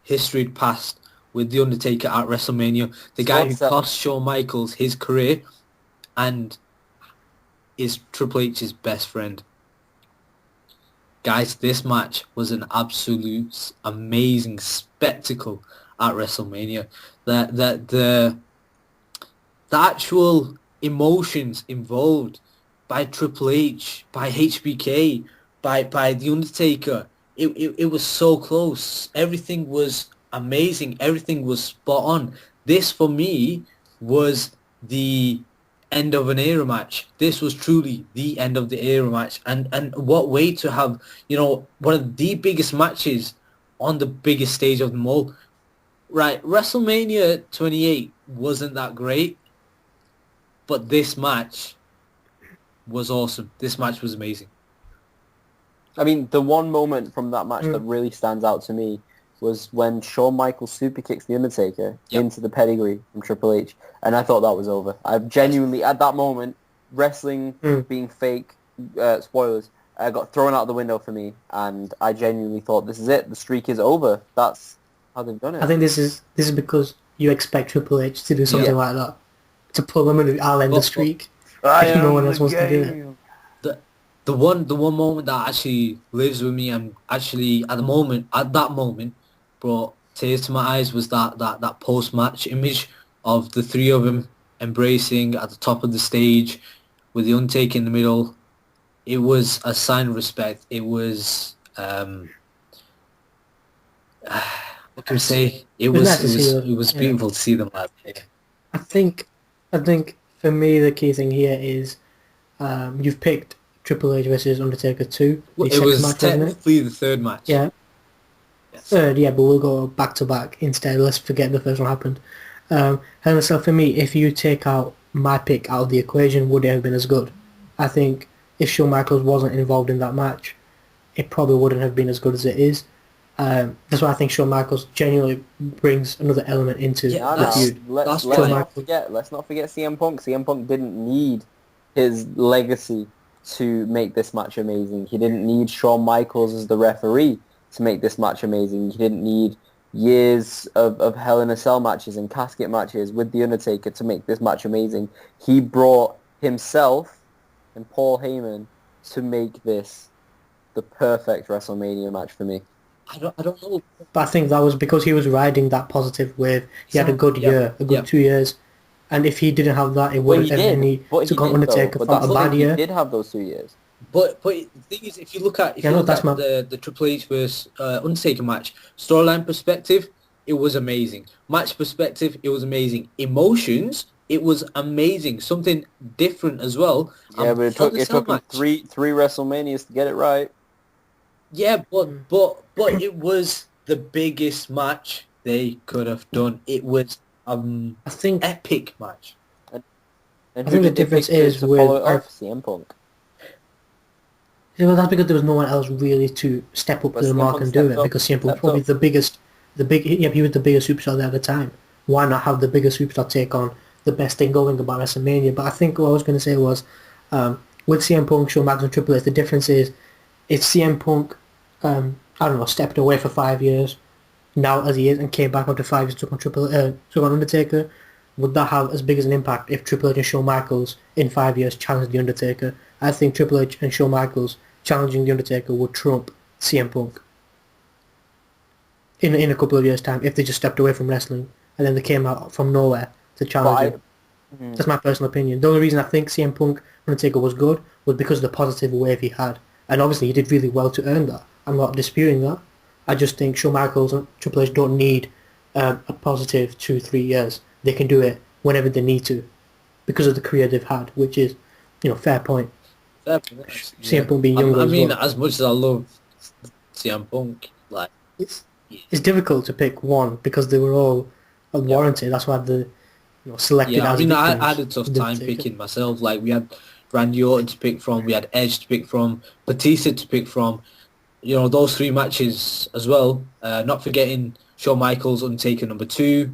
history past with The Undertaker at WrestleMania, the guy who
Squad
cost Shawn Michaels his career and is Triple H's best friend. Guys, this match was an absolute amazing spectacle at WrestleMania. The actual emotions involved by Triple H, by HBK, by The Undertaker, it was so close. Everything was amazing. Everything was spot on. This, for me, was the end of an era match. This was truly the end of the era match. And what way to have, one of the biggest matches on the biggest stage of them all. Right, WrestleMania 28 wasn't that great, but this match was awesome. This match was amazing.
I mean, the one moment from that match that
Mm.
really stands out to me was when Shawn Michaels super kicks The Undertaker
Yep.
into the pedigree from Triple H, and I thought that was over. I genuinely, at that moment, wrestling being fake, spoilers, got thrown out the window for me, and I genuinely thought, this is it. The streak is over. That's how they've done it.
I think this is because you expect Triple H to do something like that, to pull them in. I'll end the
But-
streak.
I
no
am
one else
the
wants to do it.
game.
The one moment that actually lives with me, and actually at that moment brought tears to my eyes, was that post-match image of the three of them embracing at the top of the stage with the Undertaker in the middle. It was a sign of respect. It was what can I say? It
was
was
nice to see them,
it was beautiful to see them like that.
I think for me the key thing here is you've picked Triple H versus Undertaker 2, the
Well, it
second
was
match, wasn't it?
technically the third match.
Yeah.
Yes.
Third, yeah, but we'll go back to back instead. Let's forget the first one happened. And so for me, if you take out my pick out of the equation, would it have been as good? I think if Shawn Michaels wasn't involved in that match, it probably wouldn't have been as good as it is. That's why I think Shawn Michaels genuinely brings another element into
Yeah,
the
No,
feud.
that's
let's
fine.
not forget CM Punk. CM Punk didn't need his legacy to make this match amazing. He didn't need Shawn Michaels as the referee to make this match amazing. He didn't need years of Hell in a Cell matches and casket matches with The Undertaker to make this match amazing. He brought himself and Paul Heyman to make this the perfect WrestleMania match for me.
I don't know.
But I think that was because he was riding that positive wave. He had a
So,
good
yeah,
year, a
yeah.
good 2 years. And if he didn't have that, it
But
wouldn't
he
have
did.
any
But he
took on
did though.
Undertaker
But
from a
that's the
bad
thing. He
year.
did have those 2 years.
But the thing is, if
Yeah,
you
no,
look
that's
at
my
the Triple H versus Undertaker match, storyline perspective, it was amazing. Match perspective, it was amazing. Emotions, it was amazing. Something different as well.
Yeah,
And
but
Hell in a
it
Cell
took him
match,
three WrestleManias to get it right.
yeah,
mm,
but it was the biggest match they could have done. It was
I think
epic match.
And, and
I
who
think the
did they
difference
pick
is
to follow
with
it up? CM Punk.
yeah, well, that's because there was no one else really to step up
But
to the
CM
mark
Punk
and do
stepped
it
up.
because CM Punk's
Stepped
probably
up.
the biggest, yeah, he was the biggest superstar there at the time. Why not have the biggest superstar take on the best thing going about WrestleMania? But I think what I was going to say was, with CM Punk, Shawn Michaels and Triple H, the difference is if CM Punk, I don't know, stepped away for 5 years, now as he is, and came back after 5 years, took on Undertaker, would that have as big as an impact if Triple H and Shawn Michaels in 5 years challenged the Undertaker? I think Triple H and Shawn Michaels challenging the Undertaker would trump CM Punk in a couple of years' time if they just stepped away from wrestling and then they came out from nowhere to
But
challenge him.
hmm.
That's my personal opinion. The only reason I think CM Punk Undertaker was good was because of the positive wave he had, and obviously he did really well to earn that. I'm not disputing that. I just think Shawn Michaels and Triple H don't need a positive 2-3 years. They can do it whenever they need to because of the career they've had, which is, fair point.
Fair play,
CM
yeah.
Punk being younger
I
as
mean,
well.
as much as I love CM Punk, like,
It's
yeah,
it's difficult to pick one because they were all
yeah.
warranted. That's why they selected
Yeah, I
as
mean, I had
victims
a tough
of the
time
Undertaker.
picking myself. Like, we had Randy Orton to pick from, we had Edge to pick from, Batista to pick from. You know, those three matches as well. Not forgetting Shawn Michaels, Undertaker number 2,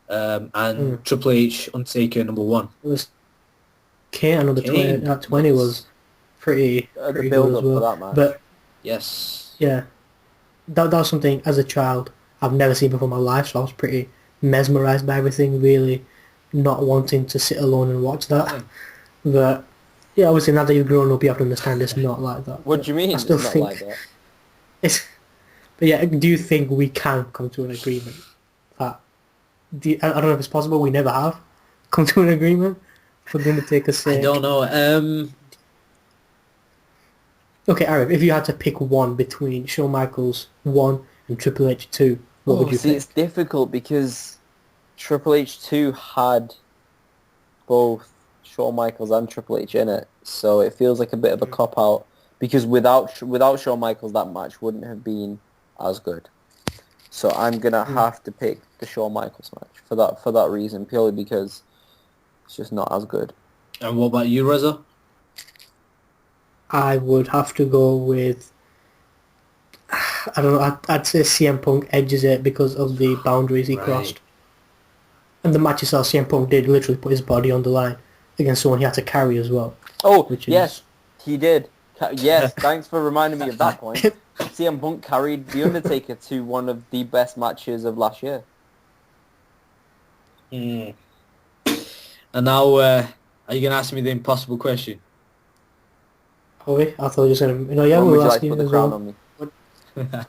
Mm.
and Triple H, Undertaker number 1.
It was Kane another 20.
Kane,
That 20 was
yes,
The
pretty good
build
as
up for
well.
that match.
But
yes.
yeah, that was something as a child I've never seen before in my life. So I was pretty mesmerized by everything. Really, not wanting to sit alone and watch that.
Yeah.
But yeah, obviously now that you've grown up, you have to understand it's not like that.
What
But
do you
I
mean?
still
It's not like
think
that.
it's. But yeah, do you think we can come to an agreement that I don't know if it's possible. We never have come to an agreement for the Undertaker's
I don't
sake.
know.
Okay, Arif, if you had to pick one between Shawn Michaels 1 and Triple H 2, what would
Oh,
you
see, it's
pick?
difficult because Triple H 2 had both Shawn Michaels and Triple H in it, so it feels like a bit of a cop out. Because without Shawn Michaels, that match wouldn't have been as good. So I'm gonna
Mm.
have to pick the Shawn Michaels match for that reason, purely because it's just not as good.
And what about you, Reza?
I would have to go with, I don't know, I'd say CM Punk edges it because of the boundaries he
Right.
crossed. And the match itself, CM Punk did literally put his body on the line against someone he had to carry as well,
Oh,
which
yes,
is...
he did. Yes, thanks for reminding me of that point. CM Punk carried The Undertaker to one of the best matches of last year.
Mm. And now, are you gonna ask me the impossible question?
Oh, wait, I thought you were just going to... No, yeah,
When would
we'll
you like
ask
to put
you
the
as
crown
well.
on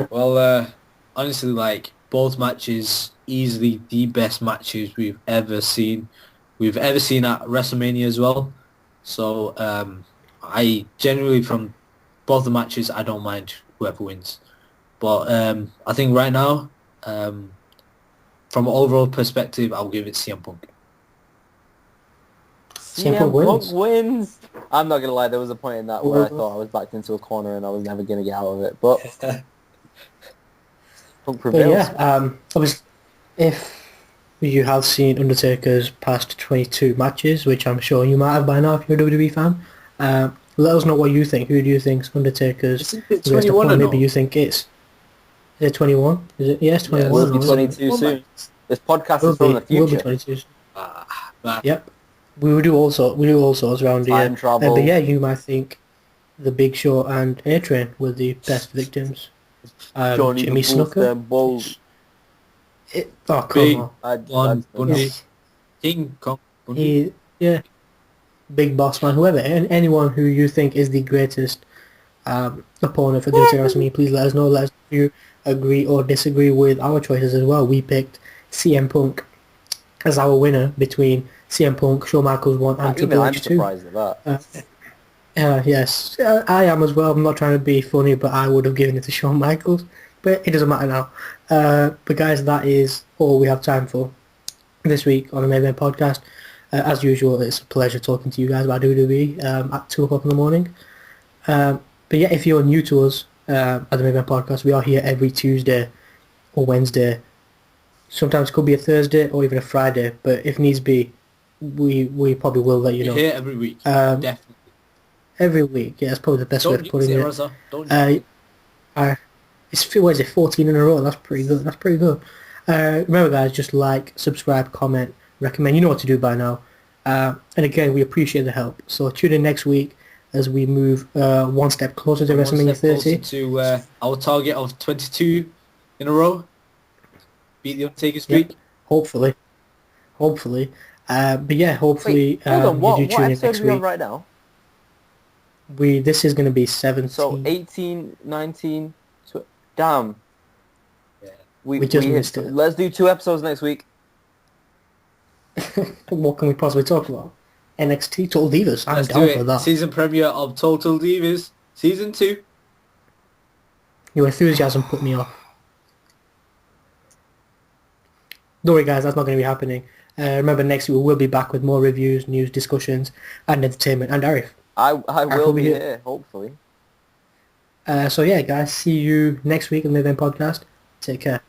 me?
Well, honestly, like, both matches, easily the best matches we've ever seen. We've ever seen at WrestleMania as well. So, I generally, from both the matches, I don't mind whoever wins. But I think right now, from an overall perspective, I'll give it CM Punk.
CM Punk
CM Punk
wins.
wins. I'm not gonna lie, there was a point in that where I
Well,
thought I was backed into a corner and I was never gonna get out of it. But Punk
but
prevails.
yeah, obviously, if you have seen Undertaker's past 22 matches, which I'm sure you might have by now if you're a WWE fan, let us know what you think. Who do you think's Undertaker's
Isn't it
greatest
21 or
opponent? Maybe
no?
you think it's... Is it 21? Is it? Yes,
Yeah,
21.
Will
I
be
know, isn't it?
22 soon. This podcast is from the
Will be
future.
22.
But
Yep. We do all sorts around here.
Time
But
travel.
yeah, you might think The Big Show and A-Train were the best victims.
Johnny the
Jimmy
Bulls
Snooker.
them balls.
Oh, come
Big
on.
I'd
One
still go.
Bundy,
He's,
King Kong Bundy.
yeah, Big Boss Man, whoever, anyone who you think is the greatest opponent for this year's WrestleMania, please let us know. Let us know if you agree or disagree with our choices as well. We picked CM Punk as our winner between CM Punk, Shawn Michaels 1 and
Even
Triple
I'm
H 2.
surprised at that.
Yes, I am as well. I'm not trying to be funny, but I would have given it to Shawn Michaels. But it doesn't matter now. But guys, that is all we have time for this week on the Main Event Podcast. As usual, it's a pleasure talking to you guys about WWE at 2 o'clock in the morning. But yeah, if you're new to us at the Main Event Podcast, we are here every Tuesday or Wednesday. Sometimes it could be a Thursday or even a Friday, but if needs be, we probably will let you
You're
know.
here every week.
Um,
Definitely.
Every week, yeah, that's probably the best way
Don't
of
jinx
putting
it,
it.
Rosa. Don't jinx it.
What is it, 14 in a row? That's pretty good. That's pretty good. Remember, guys, just like, subscribe, comment, recommend. You know what to do by now. And again, we appreciate the help. So tune in next week as we move one step closer to
One
WrestleMania
step closer
30.
to our target of 22 in a row. Beat the Undertaker
Yep.
streak.
Hopefully. But yeah, hopefully
Wait, hold on.
you
What
do tune in
episode
next
are we on
week.
right now?
This is going to be 17.
So 18, 19, damn.
Yeah.
We just missed it.
Let's do 2 episodes next week.
What can we possibly talk about? NXT Total Divas. I'm
Let's do
down for
it.
that.
Season premiere of Total Divas. Season 2.
Your enthusiasm put me off. Don't worry, guys, that's not going to be happening. Remember, next week we'll be back with more reviews, news, discussions, and entertainment. And Arif.
I will
will
be
be
here, hopefully.
So yeah, guys, see you next week on the Event Podcast. Take care.